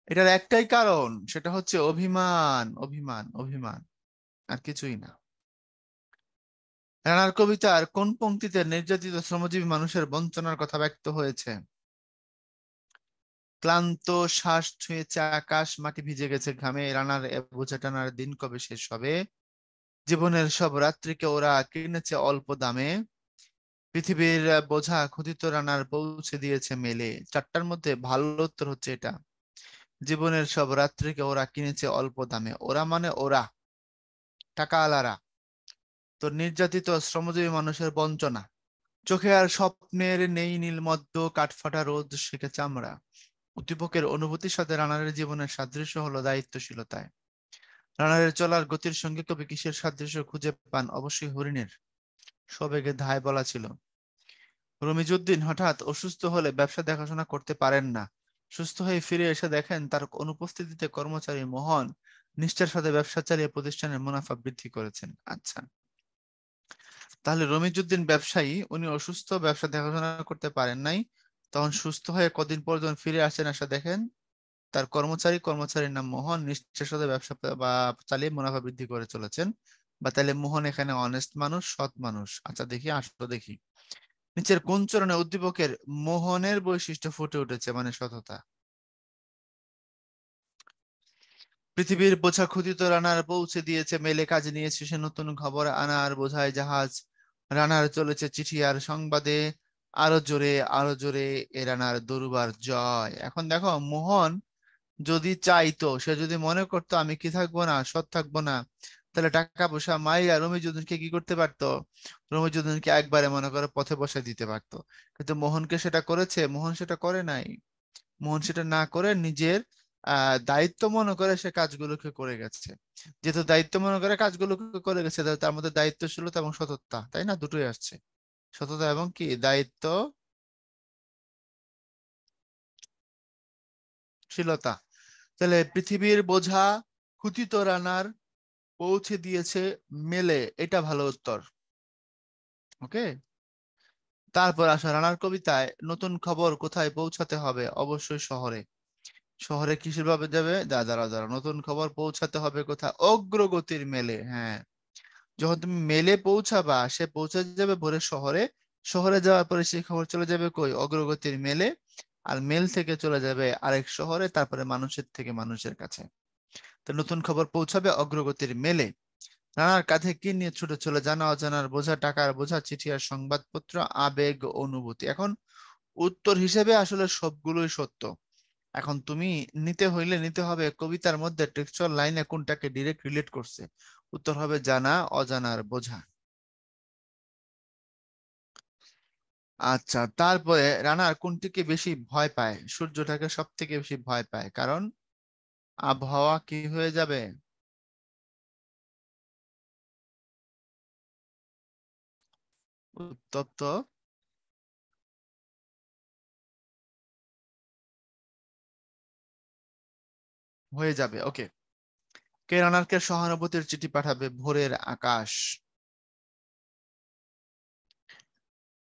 এটার একটাই কারণ, সেটা হচ্ছে অভিমান, অভিমান, অভিমান, আর কিছুই না। রানার কবিতার কোন পংক্তিতে নির্যাতিত শ্রমজীবী মানুষের বঞ্চনার কথা ব্যক্ত হয়েছে? ক্লান্ত শ্বাস ছুঁয়েছে আকাশ, মাটি ভিজে গেছে ঘামে, রানার এ বোঝা টানার দিন কবে শেষ হবে? জীবনের সব রাত্রিকে ওরা কিনেছে অল্প দামে, পৃথিবীর বোঝা ক্ষুধিত রানার পৌঁছে দিয়েছে মেলে। চারটার মধ্যে ভালো উত্তর হচ্ছে এটা। জীবনের সব রাত্রিকে ওরা কিনেছে অল্প দামে। ওরা মানে ওরা, টাকা আলারা। তো নির্যাতিত শ্রমজীবী মানুষের বঞ্চনা, চোখে আর স্বপ্নের নেই নীলমদ্য, কাঠফাটা রোদ শেখে চামড়া। উদ্দীপকের অনুভূতির সাথে রানারের জীবনের সাদৃশ্য হলো দায়িত্বশীলতায়। রানারের চলার গতির সঙ্গে কবি কিসের সাদৃশ্য খুঁজে পান? অবশ্যই হরিণের। সবেগে ধায় বলা ছিল। রমিজউদ্দিন হঠাৎ অসুস্থ হলে ব্যবসা দেখাশোনা করতে পারেন না। সুস্থ হয়ে ফিরে এসে দেখেন তার অনুপস্থিতিতে কর্মচারী মোহন নিষ্ঠার সাথে ব্যবসা চালিয়ে প্রতিষ্ঠানের মুনাফা বৃদ্ধি করেছেন। আচ্ছা, তাহলে রমিজউদ্দিন ব্যবসায়ী, উনি অসুস্থ, ব্যবসা দেখাশোনা করতে পারেন নাই, তখন সুস্থ হয়ে কদিন পর যখন ফিরে আসেন, আসা দেখেন তার কর্মচারীর নাম মোহন, নিষ্ঠার সাথে ব্যবসা বা চালিয়ে মুনাফা বৃদ্ধি করে চলেছেন। বা তাহলে মোহন এখানে অনেস্ট মানুষ, সৎ মানুষ। আচ্ছা দেখি, আসলে দেখি নিচের কোন চরণে উদ্দীপকের মোহনের বৈশিষ্ট্য ফুটে উঠেছে, মানে সততা? পৃথিবীর বোঝা ক্ষুধিত রানার পৌঁছে দিয়েছে মেলে, কাজে নিয়েছে সে নতুন খবর আনার বোঝায় জাহাজ। রানার চলেছে চিঠি আর সংবাদে, আরো জোরে আরো জোরে এ রানার দরুবার জয়। এখন দেখো, মোহন যদি চাইতো, সে যদি মনে করতো আমি কি থাকবো না, সৎ থাকবো না, তাহলে টাকা পয়সা মাইরা রমিজুদ্দিনকে কি করতে পারতো? রমিজুদ্দিনকে একবারে মনে করে পথে বসে দিতে পারতো। কিন্তু মোহনকে সেটা করেছে? মোহন সেটা করে নাই। মোহন সেটা না করে নিজের দায়িত্ব মনে করে সে কাজগুলোকে করে গেছে। যেহেতু দায়িত্ব মনে করে কাজগুলোকে করে গেছে, তাহলে তার মধ্যে দায়িত্বশীলতা এবং সততা, তাই না? দুটোই আসছে, সততা এবং কি দায়িত্বশীলতা। তাহলে পৃথিবীর বোঝা ক্ষুধিত রানার পৌঁছে দিয়েছে মেলে, এটা ভালো উত্তর। ওকে, তারপর আসা রানার কবিতায় নতুন খবর কোথায় পৌঁছাতে হবে? অবশ্যই শহরে। শহরে কিসের ভাবে যাবে? দাঁড়া দাঁড়া, নতুন খবর পৌঁছাতে হবে কোথায়? অগ্রগতির মেলে। হ্যাঁ, যখন তুমি মেলে পৌঁছাবা, সে পৌঁছে যাবে ভোরে শহরে। শহরে যাওয়ার পরে সেই খবর চলে যাবে কই? অগ্রগতির মেলে। আর মেল থেকে চলে যাবে আরেক শহরে, তারপরে মানুষের থেকে মানুষের কাছে। তো নতুন খবর পৌঁছাবে অগ্রগতির মেলে। রানার কাঁধে কি নিয়ে ছুটে চলে? জানা অজানার বোঝা, টাকার বোঝা, চিঠি আর সংবাদপত্র, আবেগ, অনুভূতি। এখন উত্তর হিসেবে আসলে সবগুলোই সত্য। এখন তুমি নিতে হইলে নিতে হবে কবিতার মধ্যে টেক্সচুয়াল লাইনে কোনটাকে ডিরেক্ট রিলেট করছে। উত্তর হবে জানা অজানার বোঝা। আচ্ছা, তারপরে রানার কোনটিকে বেশি ভয় পায়? সূর্যটাকে সব থেকে বেশি ভয় পায়, কারণ আবহাওয়া কি হয়ে যাবে? উত্তপ্ত হয়ে যাবে। ওকে, কে রানারকে সহানুভূতির চিঠি পাঠাবে? ভোরের আকাশ।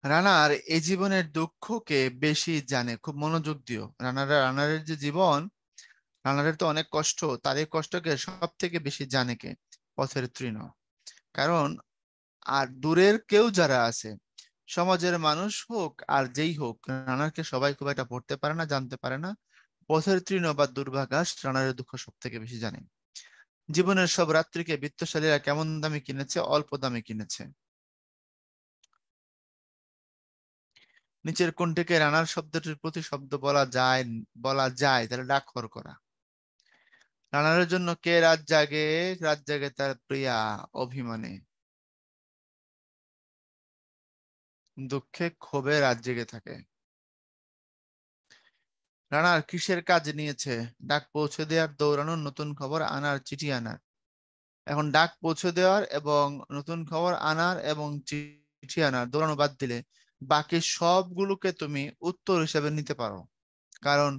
রানার এই জীবনের দুঃখকে বেশি জানে, খুব মনোযোগ দিও। রানারের যে জীবন, রানারের তো অনেক কষ্ট, তার এই কষ্টকে সব থেকে বেশি জানে কে? পথের তৃণ। কারণ আর দূরের কেউ যারা আছে, সমাজের মানুষ হোক আর যেই হোক, রানারকে সবাই খুব একটা পড়তে পারে না, জানতে পারে না। পথের তৃণ বা দুর্বাঘাস রানারের দুঃখ সব থেকে বেশি জানে। জীবনের সব রাত্রিকে বিত্তশালীরা কেমন দামে কিনেছে? অল্প দামে কিনেছে। নিচের কোনটিকে রানার শব্দটির প্রতিশব্দ বলা যায় তাহলে ডাকঘর করা। রানারের জন্য কে রাত জাগে? রাত জাগে তার প্রিয়া অভিমানে। দুঃখে ক্ষোভে রাত জেগে থাকে। রানার কিসের কাজ নিয়েছে? ডাক পৌঁছে দেওয়ার, দৌড়ানোর, নতুন খবর আনার, চিঠি আনার। এখন ডাক পৌঁছে দেওয়ার এবং নতুন খবর আনার এবং চিঠি আনার দৌড়ানো বাদ দিলে বাকি সবগুলোকে তুমি উত্তর হিসেবে নিতে পারো। কারণ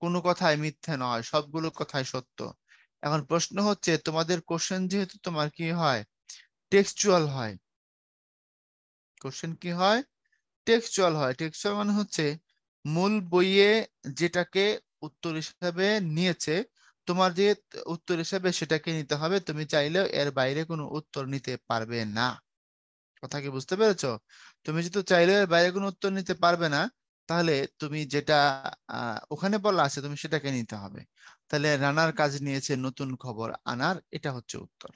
কোনো কথাই মিথ্যে নয়, সবগুলো কথাই সত্য। এখন প্রশ্ন হচ্ছে, তোমাদের কোশ্চেন যেহেতু তোমার কি হয়, টেক্সচুয়াল হয়। কোশ্চেন কি হয়? টেক্সচুয়াল হয়। টেক্সচুয়াল মানে হচ্ছে মূল বইয়ে যেটাকে উত্তর হিসেবে নিয়েছে, তোমার যে উত্তর হিসেবে সেটাকে নিতে হবে। তুমি চাইলেও এর বাইরে কোনো উত্তর নিতে পারবে না। কথা কি বুঝতে পেরেছো? তুমি যদি চাইলেও এর বাইরে কোনো উত্তর নিতে পারবে না, তাহলে তুমি যেটা ওখানে বলা আছে তুমি সেটাকে নিতে হবে। তাহলে রানার কাজ নিয়েছে নতুন খবর আনার, এটা হচ্ছে উত্তর।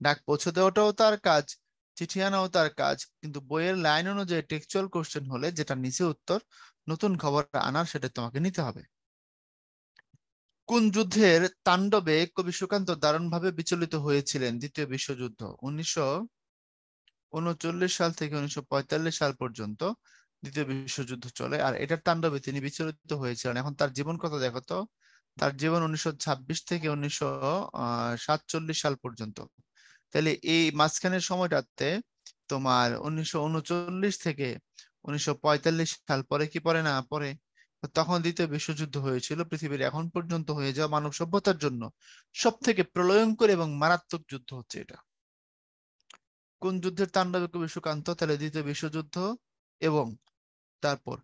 ডাক পৌঁছে দেওয়াটাও তার কাজ, চিঠি আনাও তার কাজ, কিন্তু বইয়ের লাইন অনুযায়ী টেক্সচুয়াল কোশ্চেন হলে যেটা নিচে উত্তর, নতুন খবর আনার, সেটা তোমাকে নিতে হবে। কোন যুদ্ধের তাণ্ডবে কবি সুকান্ত দারুণভাবে বিচলিত হয়েছিলেন? দ্বিতীয় বিশ্বযুদ্ধ। 1939 সাল থেকে 1945 সাল পর্যন্ত দ্বিতীয় বিশ্বযুদ্ধ চলে, আর এটার তাণ্ডবে তিনি বিচলিত হয়েছিলেন। এখন তার জীবন কত দেখো তো। তার জীবন 1926 থেকে 1947 সাল পর্যন্ত। তাহলে এই মাঝখানের সময়টাতে তোমার 1939 থেকে 1945 সাল পরে কি পরে না পরে, তো তখন দ্বিতীয় বিশ্বযুদ্ধ হয়েছিল। পৃথিবীর এখন পর্যন্ত হয়ে যাওয়া মানব সভ্যতার জন্য সব থেকে প্রলয়ঙ্কর এবং মারাত্মক যুদ্ধ হচ্ছে এটা। কোন যুদ্ধের তাণ্ডবে কবি সুকান্ত? তাহলে দ্বিতীয় বিশ্বযুদ্ধ। এবং তারপর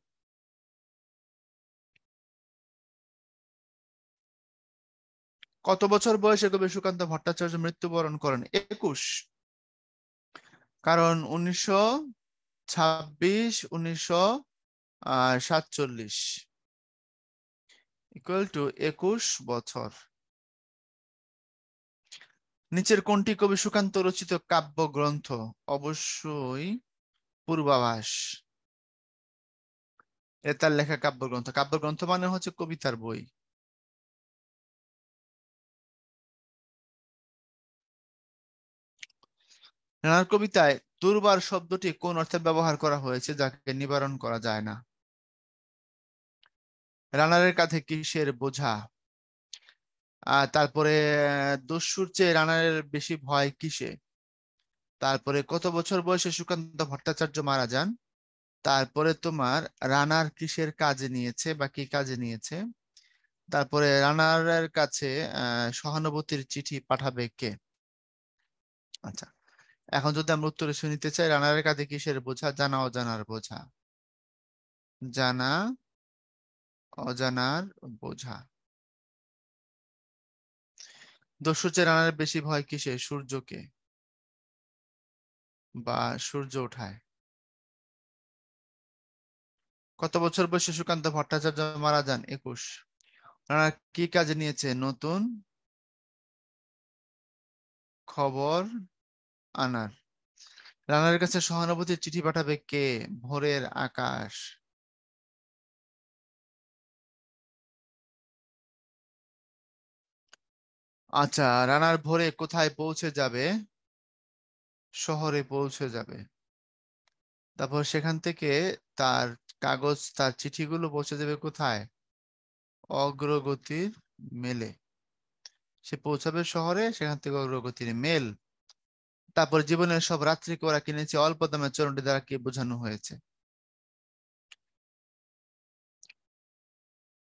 কত বছর বয়সে কবি সুকান্ত ভট্টাচার্য মৃত্যুবরণ করেন? 21। কারণ 1926 1947 ইকুয়াল টু 21 বছর। নিচের কোনটি কবি সুকান্ত রচিত কাব্যগ্রন্থ? অবশ্যই পূর্বাভাস। তার লেখা কাব্যগ্রন্থ। কাব্যগ্রন্থ মানে হচ্ছে কবিতার বই। রানার কবিতায় দুর্বার শব্দটি কোন অর্থে ব্যবহার করা হয়েছে যাকে নিবারণ করা যায় না? রানারের কাঁধে কিসের বোঝা? তারপরে দস্যুর চেয়ে রানারের বেশি ভয় কিসে? তারপরে কত বছর বয়সে সুকান্ত ভট্টাচার্য মারা যান? তারপরে তোমার রানার কিসের কাজে নিয়েছে বা কি কাজে নিয়েছে? তারপরে রানারের কাছে সহানুভূতির চিঠি পাঠাবে কে? আচ্ছা, এখন যদি আমরা উত্তরে শুনিতে চাই, রানারের কাঁধে কিসের বোঝা? জানা অজানার বোঝা। জানা অজানার বোঝা। দস্যুর চেয়ে রানারের বেশি ভয় কিসে? সূর্যকে বা সূর্য ওঠায়। কত বছর বয়সে সুকান্ত ভট্টাচার্য মারা যান? 21। রানা কি কাজে নিয়েছে? নতুন খবর আনার। রানার কাছে সহানুভূতির চিঠি পাঠাবে কে? ভোরের আকাশ। আচ্ছা, রানার ভোরে কোথায় পৌঁছে যাবে? শহরে পৌঁছে যাবে। তারপর সেখান থেকে তার কাগজ, তার চিঠিগুলো পৌঁছে যাবে কোথায়? অগ্রগতির মেলে। সে পৌঁছাবে শহরে, সেখান থেকে অগ্রগতির মেল। তারপর জীবনের সব রাত্রিকে ওরা কিনেছে অল্প দামে, চরণটি দ্বারা কি বোঝানো হয়েছে?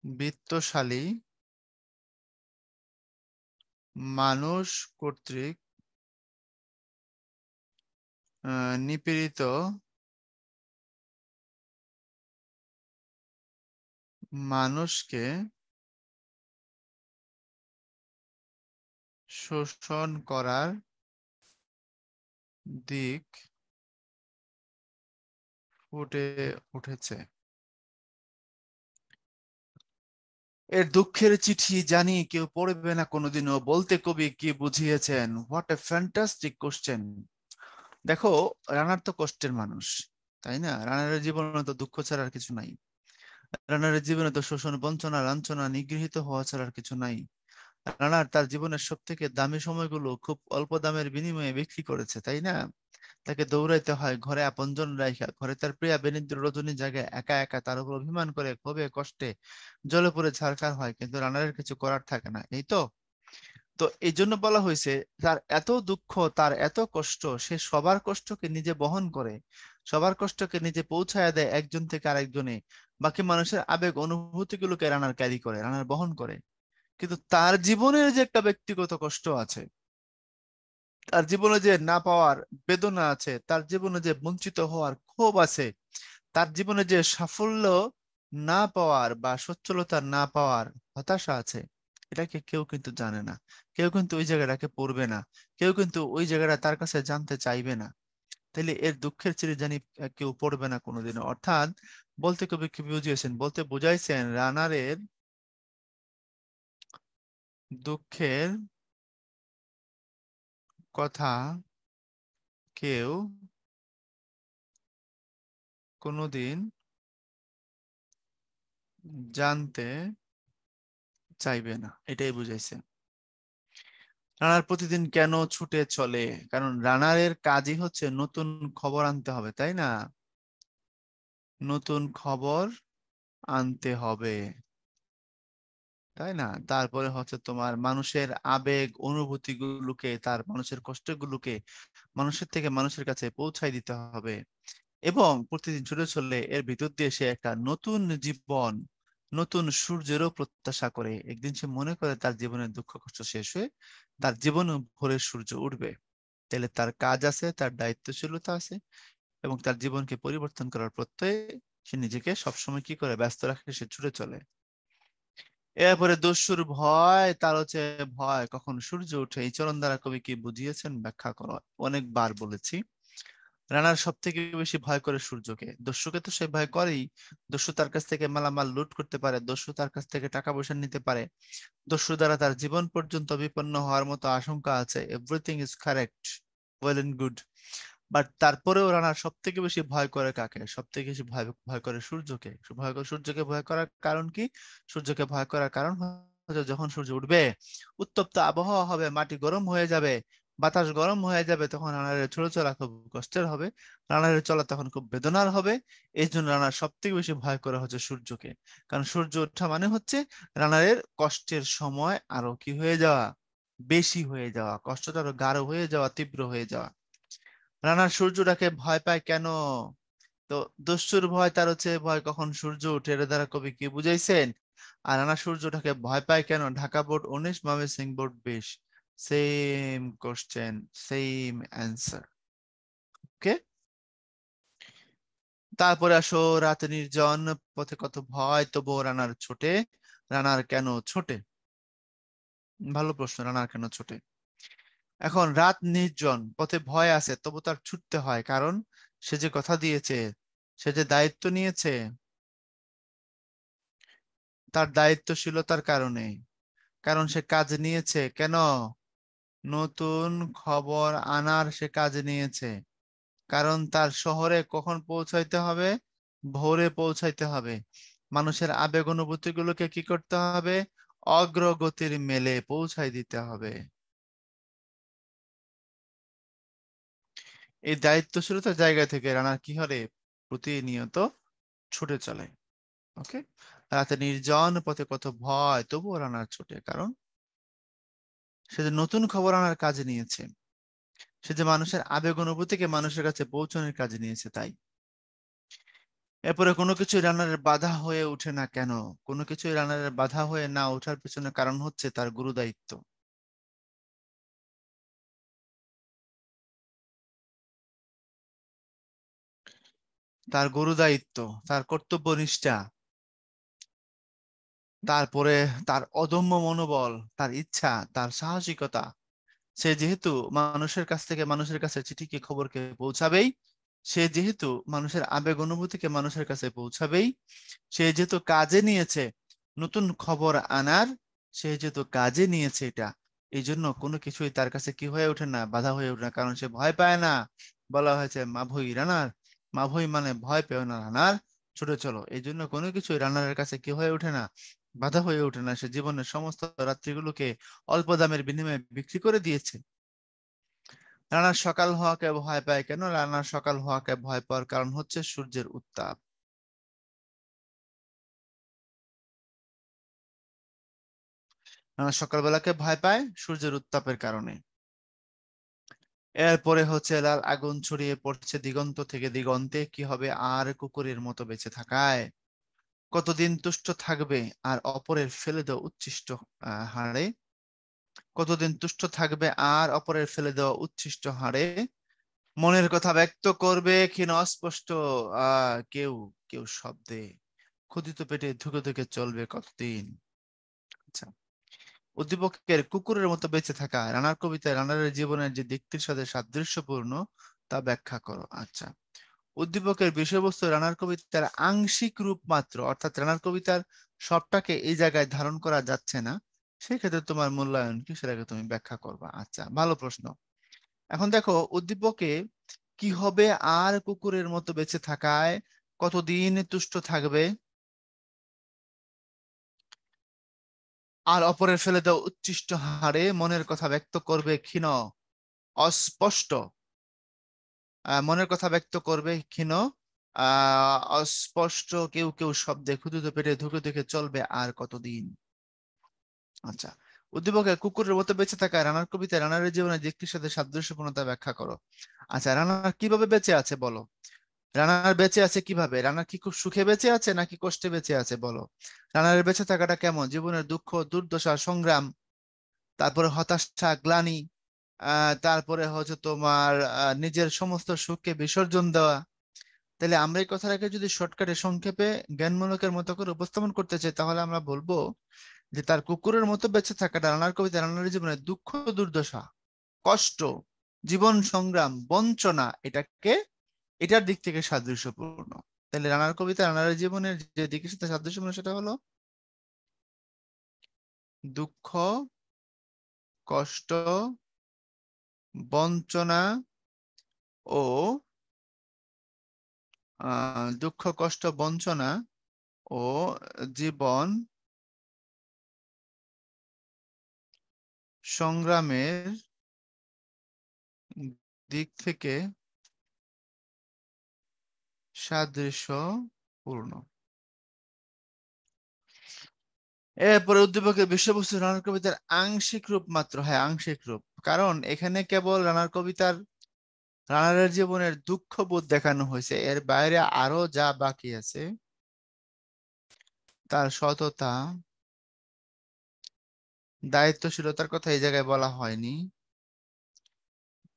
বিত্তশালী মানুষ কর্তৃক নিপীড়িত মানুষকে শোষণ করার দিক ফুটে উঠেছে। এর দুঃখের চিঠি জানি কেউ পড়বে না কোনোদিনও, বলতে কবি কি বুঝিয়েছেন? What a fantastic question. দেখো, রানার তো কষ্টের মানুষ, তাই না? রানারের জীবনে তো দুঃখ ছাড়া আর কিছু নাই। রানারের জীবনে তো শোষণ, বঞ্চনা, লাঞ্ছনা, নিগৃহীত হওয়া ছাড়া আর কিছু নাই। রানার তার জীবনের সব থেকে দামি সময়গুলো খুব অল্প দামের বিনিময়ে বিক্রি করেছে, তাই না? তাকে দৌড়াইতে হয় ঘরে আপনজন রাইখা, ঘরে তার প্রিয়া বেনিদ্র রজনী জায়গায় একা একা, তার উপর অভিমান করে, ক্ষোভে কষ্টে জলে পড়ে ছারখার হয়, কিন্তু রানারের কিছু করার থাকে না, এই তো। তো এই জন্য বলা হয়েছে, তার এত দুঃখ, তার এত কষ্ট, সে সবার কষ্টকে নিজে বহন করে, সবার কষ্টকে নিজে পৌঁছায় দেয় একজন থেকে আরেকজনে। বাকি মানুষের আবেগ অনুভূতি গুলোকে রানার ক্যারি করে, রানার বহন করে। কিন্তু তার জীবনের যে একটা ব্যক্তিগত কষ্ট আছে, তার জীবনে যে না পাওয়ার বেদনা আছে, তার জীবনে যে বঞ্চিত হওয়ার ক্ষোভ আছে, তার জীবনে যে সাফল্য না পাওয়ার বা সচ্ছলতা না পাওয়ার হতাশা আছে, এটাকে কেউ কিন্তু জানে না। কেউ কিন্তু ওই জায়গাটাকে পড়বে না। কেউ কিন্তু ওই জায়গাটা তার কাছে জানতে চাইবে না। তাইলে এর দুঃখের চিঠি জানি কেউ পড়বে না কোনোদিনও। অর্থাৎ বলতে কবি কি বুঝিয়েছেন? বলতে বুঝাইছেন রানারের দুঃখের কথা কেউ কোনোদিন জানতে চাইবে না, এটাই বুঝাইছে। রানার প্রতিদিন কেন ছুটে চলে? কারণ রানারের কাজই হচ্ছে নতুন খবর আনতে হবে, তাই না? নতুন খবর আনতে হবে, তাই না? তারপরে হচ্ছে তোমার মানুষের আবেগ অনুভূতি গুলোকে, তার মানুষের কষ্টগুলোকে মানুষের থেকে মানুষের কাছে পৌঁছায় দিতে হবে। এবং প্রতিদিন ছুটে চললে এর ভিতর দিয়ে সে একটা নতুন জীবন, নতুন সূর্যেরও প্রত্যাশা করে। একদিন সে মনে করে তার জীবনের দুঃখ কষ্ট শেষ হয়ে তার জীবনে ভোরের সূর্য উঠবে। তাহলে তার কাজ আছে, তার দায়িত্বশীলতা আছে, এবং তার জীবনকে পরিবর্তন করার প্রত্যয়ে সে নিজেকে সবসময় কি করে ব্যস্ত রাখে, সে ছুটে চলে। এরপরে দস্যুর ভয়, তার হচ্ছে ভয় কখন সূর্য উঠে, এই চরণ দ্বারা কবি কি বুঝিয়েছেন? ব্যাখ্যা করো। অনেকবার বলেছি, রানার সব থেকে বেশি ভয় করে সূর্যকে। দস্যুকে তো সে ভয় করেই। দস্যু তার কাছ থেকে মালামাল লুট করতে পারে, দস্যু তার কাছ থেকে টাকা পয়সা নিতে পারে, দস্যু দ্বারা তার জীবন পর্যন্ত বিপন্ন হওয়ার মতো আশঙ্কা আছে। Everything is correct, well and good. But তারপরেও রানার সব থেকে বেশি ভয় করে কাকে? সব থেকে বেশি ভয় ভয় করে সূর্যকে। সূর্যকে ভয় করার কারণ কি? সূর্যকে ভয় করার কারণ হচ্ছে যখন সূর্য উঠবে, উত্তপ্ত আবহাওয়া হবে, মাটি গরম হয়ে যাবে, বাতাস গরম হয়ে যাবে, তখন রানারের চলা খুব কষ্টের হবে, রানারের চলা তখন খুব বেদনার হবে। এই জন্য রানার সব থেকে বেশি ভয় করা হচ্ছে সূর্যকে। কারণ সূর্য ওঠা মানে হচ্ছে রানারের কষ্টের সময় আরো কি হয়ে যাওয়া, বেশি হয়ে যাওয়া, কষ্টটা আরো গাঢ় হয়ে যাওয়া, তীব্র হয়ে যাওয়া। রানার সূর্যটাকে ভয় পায় কেন? তো দস্যুর ভয়, তার হচ্ছে ভয় কখন সূর্য ওঠে, এর দ্বারা কবি কি বুঝাইছেন? আর রানা সূর্যটাকে ভয় পায় কেন? Dhaka board 19, Mymensingh board 20, same question, same answer. Okay, তারপরে আসো, রাত নির্জন, পথে কত ভয়, তবুও রানার ছোটে। রানার কেন ছোটে? ভালো প্রশ্ন, রানার কেন ছোটে? এখন রাত নির্জন, পথে ভয় আছে, তবু তার ছুটতে হয়, কারণ সে যে কথা দিয়েছে, সে যে দায়িত্ব নিয়েছে, তার দায়িত্বশীলতার কারণে। কারণ সে কাজ নিয়েছে কেন? নতুন খবর আনার সে কাজ নিয়েছে। কারণ তার শহরে কখন পৌঁছাইতে হবে? ভোরে পৌঁছাইতে হবে। মানুষের আবেগ অনুভূতি গুলোকে কি করতে হবে? অগ্রগতির মেলে পৌঁছাই দিতে হবে। এই দায়িত্বশীলতার জায়গা থেকে রানা কি হলে প্রতিনিয়ত ছুটে চলে। ওকে, রাতে নির্জন, পথে কত ভয়, তবুও রানার ছোটে, কারণ সে যে নতুন খবর আনার কাজ নিয়েছে, সে যে মানুষের আবেগ অনুভূতিকে মানুষের কাছে পৌঁছানোর কাজ নিয়েছে, তাই। এরপরে কোনো কিছু রানারের বাধা হয়ে ওঠে না কেন? কোনো কিছু রানারের বাধা হয়ে না ওঠার পেছনে কারণ হচ্ছে তার গুরুদায়িত্ব। তার গুরুদায়িত্ব, তার কর্তব্যনিষ্ঠা, তারপরে তার অদম্য মনোবল, তার ইচ্ছা, তার সাহসিকতা। সে যেহেতু মানুষের কাছ থেকে মানুষের কাছে চিঠিকে খবরকে পৌঁছাবেই, সে যেহেতু মানুষের আবেগ অনুভূতিকে মানুষের কাছে পৌঁছাবেই, সে যেহেতু কাজে নিয়েছে নতুন খবর আনার, সে যেহেতু কাজে নিয়েছে এটা, এই জন্য কোনো কিছুই তার কাছে কি হয়ে ওঠে না, বাধা হয়ে ওঠে না, কারণ সে ভয় পায় না। বলা হয়েছে মা ভই রানার, মা ভই মানে ভয় পেও না রানার, ছুটে চলো। এই জন্য কোনো কিছুই রানারের কাছে কি হয়ে ওঠে না, বাধা হয়ে ওঠে না। সে জীবনের সমস্ত রাত্রিগুলোকে অল্প দামের বিনিময়ে বিক্রি করে দিয়েছে। রানার সকাল হওয়াকে ভয় পায় কেন? রানার সকাল হওয়াকে ভয় পাওয়ার কারণ হচ্ছে সূর্যের উত্তাপ। রানা সকালবেলাকে ভয় পায় সূর্যের উত্তাপের কারণে। এরপরে হচ্ছে লাল আগুন ছড়িয়ে পড়ছে দিগন্ত থেকে দিগন্তে, কি হবে আর কুকুরের মতো বেঁচে থাকায়? কতদিন তুষ্ট থাকবে আর অপরের ফেলে দেওয়া উচ্ছিষ্ট হাড়ে? কতদিন তুষ্ট থাকবে আর অপরের ফেলে দেওয়া উচ্ছিষ্ট হাড়ে? মনের কথা ব্যক্ত করবে ক্ষীণ অস্পষ্ট, কেউ কেউ শব্দে, ক্ষুধিত পেটে ধুকে ধুকে চলবে কতদিন? আচ্ছা, উদ্দীপকের কুকুরের মতো বেঁচে থাকা, রানার কবিতায় রানারের জীবনের যে দিকটির সাথে সাদৃশ্যপূর্ণ তা ব্যাখ্যা করো। আচ্ছা, উদ্দীপকের বিষয়বস্তু রানার কবিতার আংশিক রূপ মাত্র, অর্থাৎ রানার কবিতার সবটাকে এই জায়গায় ধারণ করা যাচ্ছে না, সেক্ষেত্রে তোমার মূল্যায়ন কি সেটাকে তুমি ব্যাখ্যা করবা। আচ্ছা, ভালো প্রশ্ন। এখন দেখো, উদ্দীপকে কি হবে আর কুকুরের মতো বেঁচে থাকায় কতদিন তুষ্ট থাকবে, আর অপরের ফেলে দেওয়া উচ্ছিষ্ট হাড়ে মনের কথা ব্যক্ত করবে ক্ষীণ অস্পষ্ট, মনের কথা ব্যক্ত করবে ক্ষীণ অস্পষ্ট, কেউ কেউ শব্দে, ক্ষুধিত পেটে ধুকে ধুকে চলবে আর কতদিন? আচ্ছা, উদ্দীপকে কুকুরের মতো বেঁচে থাকা রানার কবিতায় রানারের জীবনের দিকটির সাথে সাদৃশ্যপূর্ণতা ব্যাখ্যা করো। আচ্ছা, রানার কিভাবে বেঁচে আছে বলো? রানার বেঁচে আছে কিভাবে? রানার কি খুব সুখে বেঁচে আছে নাকি কষ্টে বেঁচে আছে বলো? রানারের বেঁচে থাকাটা কেমন? জীবনের দুঃখ, দুর্দশা, সংগ্রাম, তারপরে হতাশা, গ্লানি, তারপরে হচ্ছে তোমার নিজের সমস্ত সুখকে বিসর্জন দেওয়া। তাহলে আমরা এই কথাটাকে যদি শর্টকাটে সংক্ষেপে জ্ঞানমূলকের মতো করে উপস্থাপন করতে চাই, তাহলে আমরা বলবো যে তার কুকুরের মতো বেঁচে থাকাটা রানার কবিতা রানার জীবনে দুঃখ, দুর্দশা, কষ্ট, জীবন সংগ্রাম, বঞ্চনা, এটাকে এটার দিক থেকে সাদৃশ্যপূর্ণ। তাহলে রানার কবিতা রানারের জীবনের যে দিকের সাথে সাদৃশ্যপূর্ণ সেটা হলো দুঃখ, কষ্ট, বঞ্চনা ও দুঃখ, কষ্ট, বঞ্চনা ও জীবন সংগ্রামের দিক থেকে সাদৃশ্যপূর্ণ। এরপরে উদ্দীপকের বিষয়বস্তু রানার কবিতার আংশিক রূপ মাত্র। হ্যাঁ, আংশিক রূপ, কারণ এখানে কেবল রানার কবিতার রানারের জীবনের দুঃখবোধ দেখানো হয়েছে, এর বাইরে আরো যা বাকি আছে, তার সততা, দায়িত্বশীলতার কথা এই জায়গায় বলা হয়নি,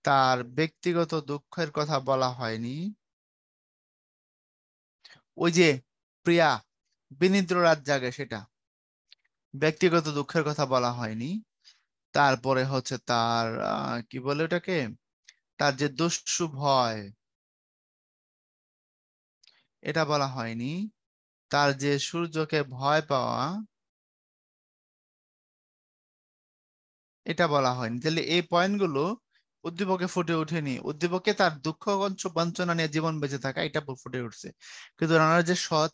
তার ব্যক্তিগত দুঃখের কথা বলা হয়নি, ওই যে প্রিয়া বিনিদ্র রাত জাগে সেটা, ব্যক্তিগত দুঃখের কথা বলা হয়নি। তারপরে হচ্ছে তার কি বলে ওটাকে, তার যে দস্যু ভয় এটা বলা হয়নি, তার যে সূর্যকে ভয় পাওয়া এটা বলা হয়নি। তাহলে এই পয়েন্টগুলো উদ্দীপকে ফুটে ওঠেনি। উদ্দীপকে তার দুঃখ বঞ্চনা নিয়ে জীবন বেঁচে থাকা এটা ফুটে উঠছে, কিন্তু রানার যে সৎ,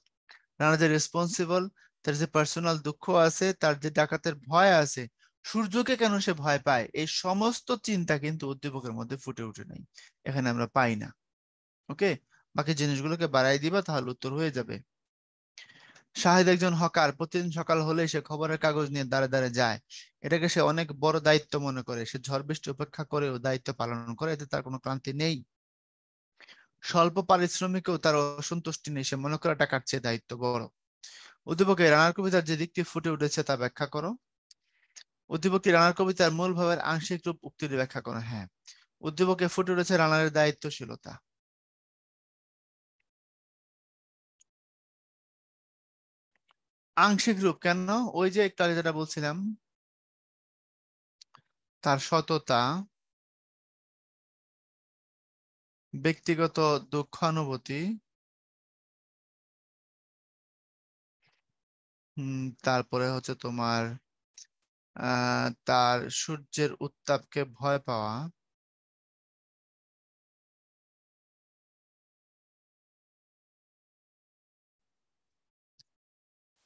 রানার যে রেসপন্সিবল, তার যে পার্সোনাল দুঃখ আছে, তার যে ডাকাতের ভয় আছে, সূর্যকে কেন সে ভয় পায়, এই সমস্ত চিন্তা কিন্তু উদ্দীপকের মধ্যে ফুটে ওঠে নাই, এখানে আমরা পাই না। ওকে, বাকি জিনিসগুলোকে বাড়াই দিবা তাহলে উত্তর হয়ে যাবে। শাহিদ একজন হকার, প্রতিদিন সকাল হলে সে খবরের কাগজ নিয়ে দাঁড়ে দাঁড়ে যায়, এটাকে সে অনেক বড় দায়িত্ব মনে করে, সে ঝড় বৃষ্টি উপেক্ষা করেও দায়িত্ব পালন করে, এতে তার কোনো ক্লান্তি নেই। স্বল্প পারিশ্রমিকেও তার অসন্তুষ্টি নেই, সে মনে করে টাকার চেয়ে দায়িত্ব বড়। উদ্দীপকে রানার কবিতার যে দিকটি ফুটে উঠেছে তা ব্যাখ্যা করো। উদ্দীপকে রানার কবিতার মূল ভাবের আংশিক রূপ উক্তিটি ব্যাখ্যা করো। হ্যাঁ, উদ্দীপকে ফুটে উঠেছে রানারের দায়িত্বশীলতা। আংশিক রূপ কেন? ওই যে একটু আগে যেটা বলছিলাম, তার সততা, ব্যক্তিগত দুঃখানুভূতি, তারপরে হচ্ছে তোমার তার সূর্যের উত্তাপকে ভয় পাওয়া,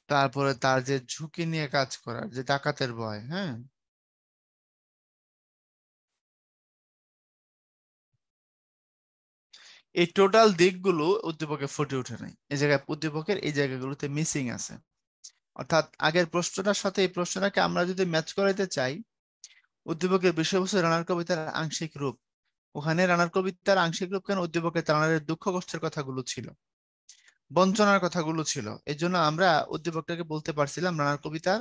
তারপরে তার যে ঝুঁকি নিয়ে কাজ করার যে ডাকাতের ভয়। হ্যাঁ, এই টোটাল দিকগুলো উদ্দীপকে ফুটে ওঠে নাই, এই জায়গায় উদ্দীপকের এই জায়গাগুলোতে মিসিং আছে। অর্থাৎ আগের প্রশ্নটার সাথে এই প্রশ্নটাকে আমরা যদি ম্যাচ করাইতে চাই, উদ্দীপকের বিষয়বস্তু রানার কবিতার আংশিক রূপ, ওখানে রানার কবিতার আংশিক রূপ কেন, উদ্দীপকের রানারের দুঃখ কষ্টের কথাগুলো ছিল, বঞ্চনার কথাগুলো ছিল, এই জন্য আমরা উদ্দীপকটাকে বলতে পারছিলাম রানার কবিতার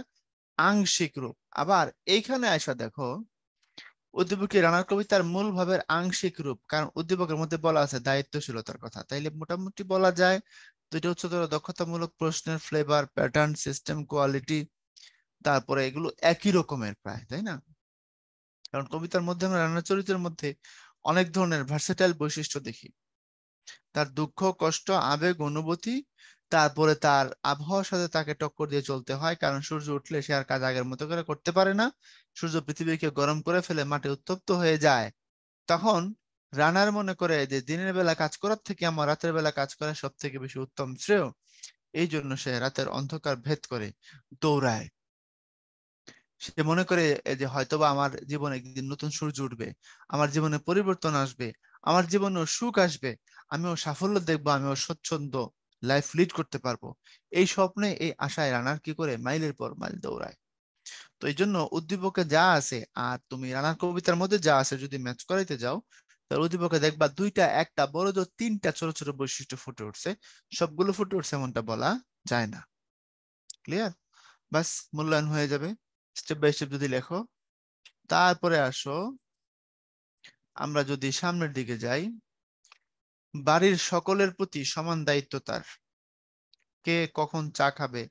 আংশিক রূপ। আবার এইখানে আয়সা দেখো, উদ্দীপকে রানার কবিতার মূল ভাবের আংশিক রূপ, কারণ উদ্দীপকের মধ্যে বলা আছে দায়িত্বশীলতার কথা, তাইলে মোটামুটি বলা যায় দুইটা উচ্চতর দক্ষতামূলক প্রশ্নের ফ্লেভার, প্যাটার্ন, সিস্টেম, কোয়ালিটি, তারপরে এগুলো একই রকমের প্রায়, তাই না? কারণ কবিতার মধ্যে আমরা রানার চরিত্রের মধ্যে অনেক ধরনের ভার্সেটাইল বৈশিষ্ট্য দেখি, তার দুঃখ, কষ্ট, আবেগ, অনুভূতি, তারপরে তার আবহাওয়ার সাথে তাকে টক্কর দিয়ে চলতে হয়, কারণ সূর্য উঠলে সে আর কাজ আগের মতো করে করতে পারে না, সূর্য পৃথিবীকে গরম করে ফেলে, মাটি উত্তপ্ত হয়ে যায়। তখন রানার মনে করে যে দিনের বেলা কাজ করার থেকে আমার রাতের বেলা কাজ করা সব থেকে বেশি উত্তম শ্রেয়, এই জন্য সে রাতের অন্ধকার ভেদ করে দৌড়ায়। সে মনে করে যে হয়তোবা আমার জীবনে একদিন নতুন সূর্য উঠবে, আমার জীবনে পরিবর্তন আসবে, আমার জীবনেও সুখ আসবে, আমিও সাফল্য দেখবো, আমিও স্বচ্ছন্দ লাইফ লিড করতে পারবো। এই স্বপ্নে, এই আশায় রানার কি করে মাইলের পর মাইল দৌড়ায়। তো এই জন্য উদ্দীপকে যা আছে আর তুমি রানার কবিতার মধ্যে যা আছে যদি ম্যাচ করাইতে যাও, তাহলে উদ্দীপকে দেখবা দুইটা, একটা বড় জোর তিনটা ছোট ছোট বৈশিষ্ট্য ফুটে উঠছে, সবগুলো ফুটে উঠছে এমনটা বলা যায় না। ক্লিয়ার? বাস, মূল্যায়ন হয়ে যাবে স্টেপ বাই স্টেপ যদি লেখো। তারপরে আসো, আমরা যদি সামনের দিকে যাই, বাড়ির সকলের প্রতি সমান দায়িত্ব তার, কে কখন চা খাবে,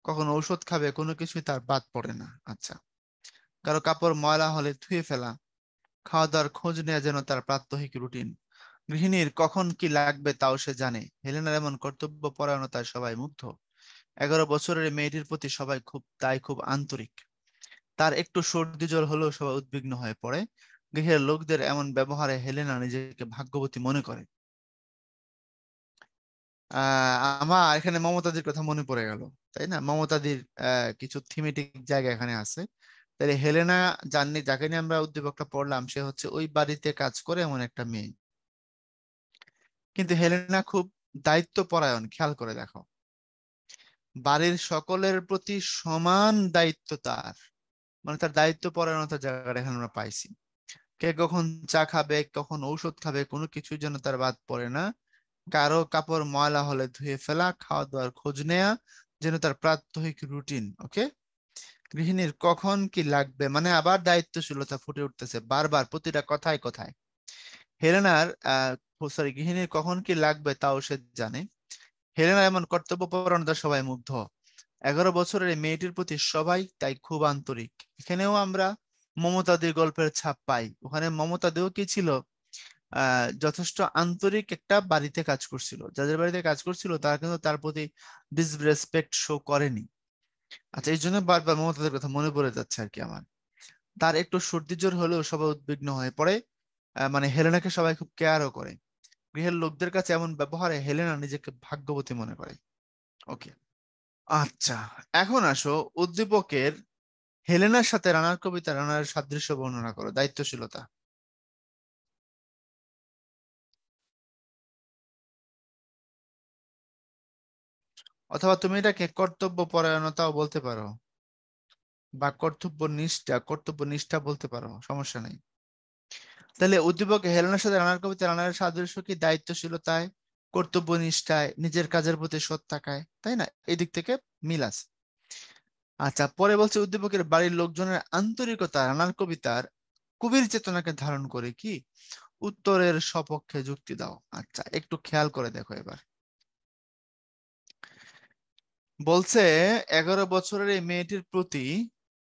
কখন ঔষধ খাবে, কোনো কিছুই তার বাদ পড়ে না। আচ্ছা, কারো কাপড় ময়লা হলে ধুয়ে ফেলা, খাওয়া দাওয়ার খোঁজ নেওয়া যেন তার প্রাত্যহিক রুটিন, গৃহিণীর কখন কি লাগবে তাও সে জানে, হেলেনার এমন কর্তব্য পরায়ণতায় সবাই মুগ্ধ। 11 বছরের মেয়েটির প্রতি সবাই খুব আন্তরিক। তার একটু সর্দি জ্বর হলেও সবাই উদ্বিগ্ন হয়ে পড়ে। গৃহের লোকদের এমন ব্যবহারে হেলেনা নিজেকে ভাগ্যবতী মনে করে। আমার এখানে মমতাদির কথা মনে পড়ে গেল, তাই না? মমতাদির কিছু থিমেটিক জায়গা এখানে আছে। তাহলে হেলেনা জাননি, যাকে নিয়ে আমরা উদ্দীপকটা পড়লাম, সে হচ্ছে ওই বাড়িতে কাজ করে এমন একটা মেয়ে। কিন্তু হেলেনা খুব দায়িত্বপরায়ণ, খেয়াল করে দেখো। বাড়ির সকলের প্রতি সমান দায়িত্ব তার, মানে তার দায়িত্ব পরায়ণতার জায়গাটা এখানে আমরা পাইছি। কে কখন চা খাবে, কখন ঔষধ খাবে, কোনো কিছু যেন তার বাদ পড়ে না। কারো কাপড় ময়লা হলে ধুয়ে ফেলা, খাওয়া দাওয়ার খোঁজ নেয়া যেন তার প্রাত্যহিক রুটিন। ওকে। গৃহিণীর কখন কি লাগবে, মানে আবার দায়িত্বশীলতা ফুটে উঠতেছে বারবার প্রতিটা কথায় কথায়। হেলেনার গৃহিণীর কখন কি লাগবে তাও সে জানে। হেলেনার এমন কর্তব্যপরায়ণতা সবাই মুগ্ধ। 11 বছরের এই মেয়েটির প্রতি সবাই তাই খুব আন্তরিক। এখানেও আমরা মমতাদির গল্পের ছাপ পাই। ওখানে মমতাদিও কি ছিল, যথেষ্ট আন্তরিক একটা বাড়িতে কাজ করছিল। যাদের বাড়িতে কাজ করছিল তারা কিন্তু তার প্রতি ডিসরেসপেক্ট শো করেনি। আচ্ছা, এই জন্য বারবার মমতাদের কথা মনে পড়ে যাচ্ছে আর কি আমার। তার একটু সর্দি জ্বর হলেও সবাই উদ্বিগ্ন হয়ে পড়ে। মানে হেলেনাকে সবাই খুব কেয়ারও করে। গৃহের লোকদের কাছে এমন ব্যবহারে হেলেনা নিজেকে ভাগ্যবতী মনে করে। ওকে। আচ্ছা, এখন আসো উদ্দীপকের হেলেনার সাথে রানার কবিতা রানার সাদৃশ্য বর্ণনা করো। দায়িত্বশীলতা। অথবা তুমি এটাকে কর্তব্য পরায়ণতাও বলতে পারো, বা কর্তব্য নিষ্ঠা বলতে পারো, সমস্যা নেই। তাহলে উদ্দীপক হেলেনার সাথে রানার কবিতা রানার সাদৃশ্য কি দায়িত্বশীলতায়, কর্তব্য নিষ্ঠায়, নিজের কাজের প্রতি সৎ থাকায়, তাই না? এই দিক থেকে মিল আছে। আচ্ছা, পরে বলছে উদ্দীপকের বাড়ির লোকজনের আন্তরিকতা রানার কবিতার কবির চেতনাকে ধারণ করে কি? উত্তরের সপক্ষে যুক্তি দাও। আচ্ছা, একটু খেয়াল করে দেখো এবার। বলছে 11 বছরের এই মেয়েটির প্রতি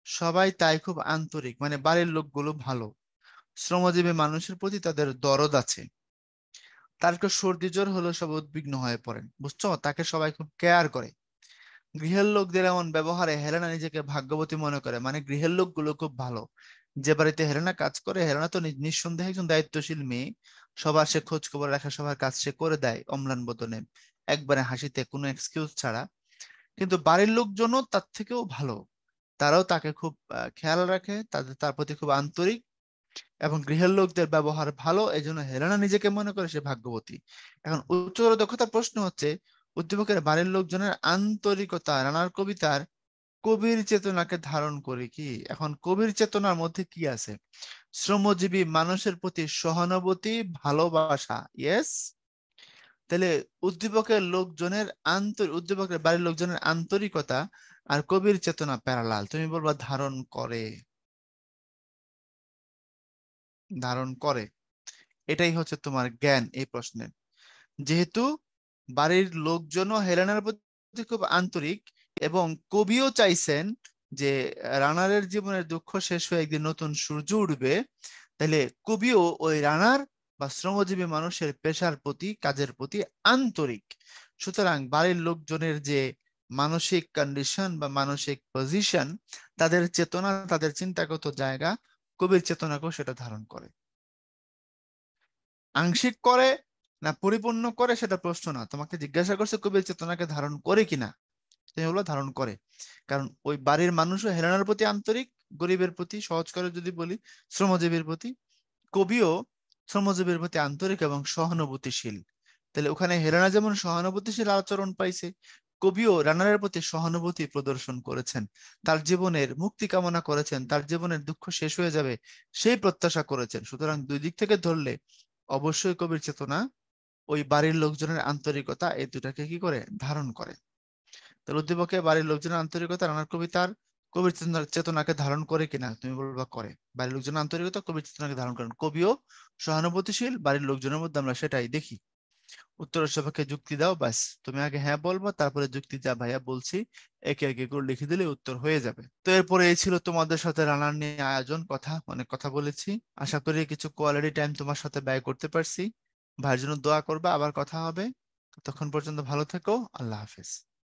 সবাই তাই খুব আন্তরিক, মানে বাড়ির লোকগুলো ভালো। শ্রমজীবী মানুষের প্রতি তাদের দরদ আছে। তার একটু সর্দি জ্বর হলো সব উদ্বিগ্ন হয়ে পড়েন, বুঝছো? তাকে সবাই খুব কেয়ার করে। গৃহের লোকদের এমন ব্যবহারে হেলেনা নিজেকে ভাগ্যবতী মনে করে, মানে গৃহের লোকগুলো খুব ভালো। যে বাড়িতে হেলেনা কাজ করে, হেলেনা তো নিঃসন্দেহে একজন দায়িত্বশীল মেয়ে। সবার সে খোঁজ খবর রাখা, সবার কাজ সে করে দেয় অম্লান বদনে, একবারে হাসিতে, কোনো এক্সকিউজ ছাড়া। কিন্তু বাড়ির লোকজনও তার থেকেও ভালো। তারাও তাকে খুব খেয়াল রাখে, তার প্রতি খুব আন্তরিক। এবং গৃহের লোকদের ব্যবহার ভালো, এই জন্য হেলেনা নিজেকে মনে করে সে ভাগ্যবতী। এখন উচ্চতর দক্ষতার প্রশ্ন হচ্ছে, উদ্দীপকের বাড়ির লোকজনের আন্তরিকতা রানার কবিতার কবির চেতনাকে ধারণ করে কি? এখন কবির চেতনার মধ্যে কি আছে? শ্রমজীবী মানুষের প্রতি সহানুভূতি, ভালোবাসা। ইয়েস। তাহলে উদ্দীপকের বাড়ির লোকজনের আন্তরিকতা আর কবির চেতনা প্যারালাল। তুমি বলবা ধারণ করে। ধারণ করে, এটাই হচ্ছে তোমার জ্ঞান এই প্রশ্নের। যেহেতু বাড়ির লোকজনও হেলেনার প্রতি খুব আন্তরিক, এবং কবিও চাইছেন যে রানারের জীবনের দুঃখ শেষ হয়ে একদিন নতুন সূর্য উঠবে, তাহলে কবিও ওই রানার বা শ্রমজীবী মানুষের পেশার প্রতি, কাজের প্রতি আন্তরিক। সুতরাং বাড়ির লোকজনের যে মানসিক কন্ডিশন বা মানসিক পজিশন, তাদের চেতনা, তাদের চিন্তাগত জায়গা কবির চেতনাকেও সেটা ধারণ করে। আংশিক করে না পরিপূর্ণ করে সেটা প্রশ্ন না, তোমাকে জিজ্ঞাসা করছে কবির চেতনাকে ধারণ করে কিনা। তুমি বলো ধারণ করে। কারণ ওই বাড়ির মানুষও হেলেনার প্রতি আন্তরিক, গরিবের প্রতি, সহজ করে যদি বলি শ্রমজীবীর প্রতি। কবিও শ্রমজীবীর প্রতি আন্তরিক এবং সহানুভূতিশীল। তাহলে ওখানে হেলেনা যেমন সহানুভূতিশীল আচরণ পাইছে, কবিও রানারের প্রতি সহানুভূতি প্রদর্শন করেছেন। তার জীবনের মুক্তি কামনা করেছেন, তার জীবনের দুঃখ শেষ হয়ে যাবে সেই প্রত্যাশা করেছেন। সুতরাং দুই দিক থেকে ধরলে অবশ্যই কবির চেতনা ওই বাড়ির লোকজনের আন্তরিকতা এই দুটাকে কি করে ধারণ করে। তাহলে উদ্দীপকে বাড়ির লোকজনের আন্তরিকতা রানার কবিতার কবির চেতনাকে ধারণ করে কিনা, তুমি বলবা করে। বাড়ির লোকজনের আন্তরিকতা কবির চেতনাকে ধারণ করেন, কবিও সহানুভূতিশীল, বাড়ির লোকজনের মধ্যে আমরা সেটাই দেখি। উত্তরের সপক্ষে যুক্তি দাও, ব্যাস। তুমি আগে হ্যাঁ বলবো, তারপরে যুক্তি যা ভাইয়া বলছি একে একে করে লিখে দিলে উত্তর হয়ে যাবে। তো এরপরে এই ছিল তোমাদের সাথে রানার নিয়ে আয়োজন, কথা অনেক কথা বলেছি। আশা করি কিছু কোয়ালিটি টাইম তোমার সাথে ব্যয় করতে পারছি। ভাইয়ের জন্য দোয়া করবা, আবার কথা হবে। ততক্ষণ পর্যন্ত ভালো থেকো। আল্লাহ হাফেজ।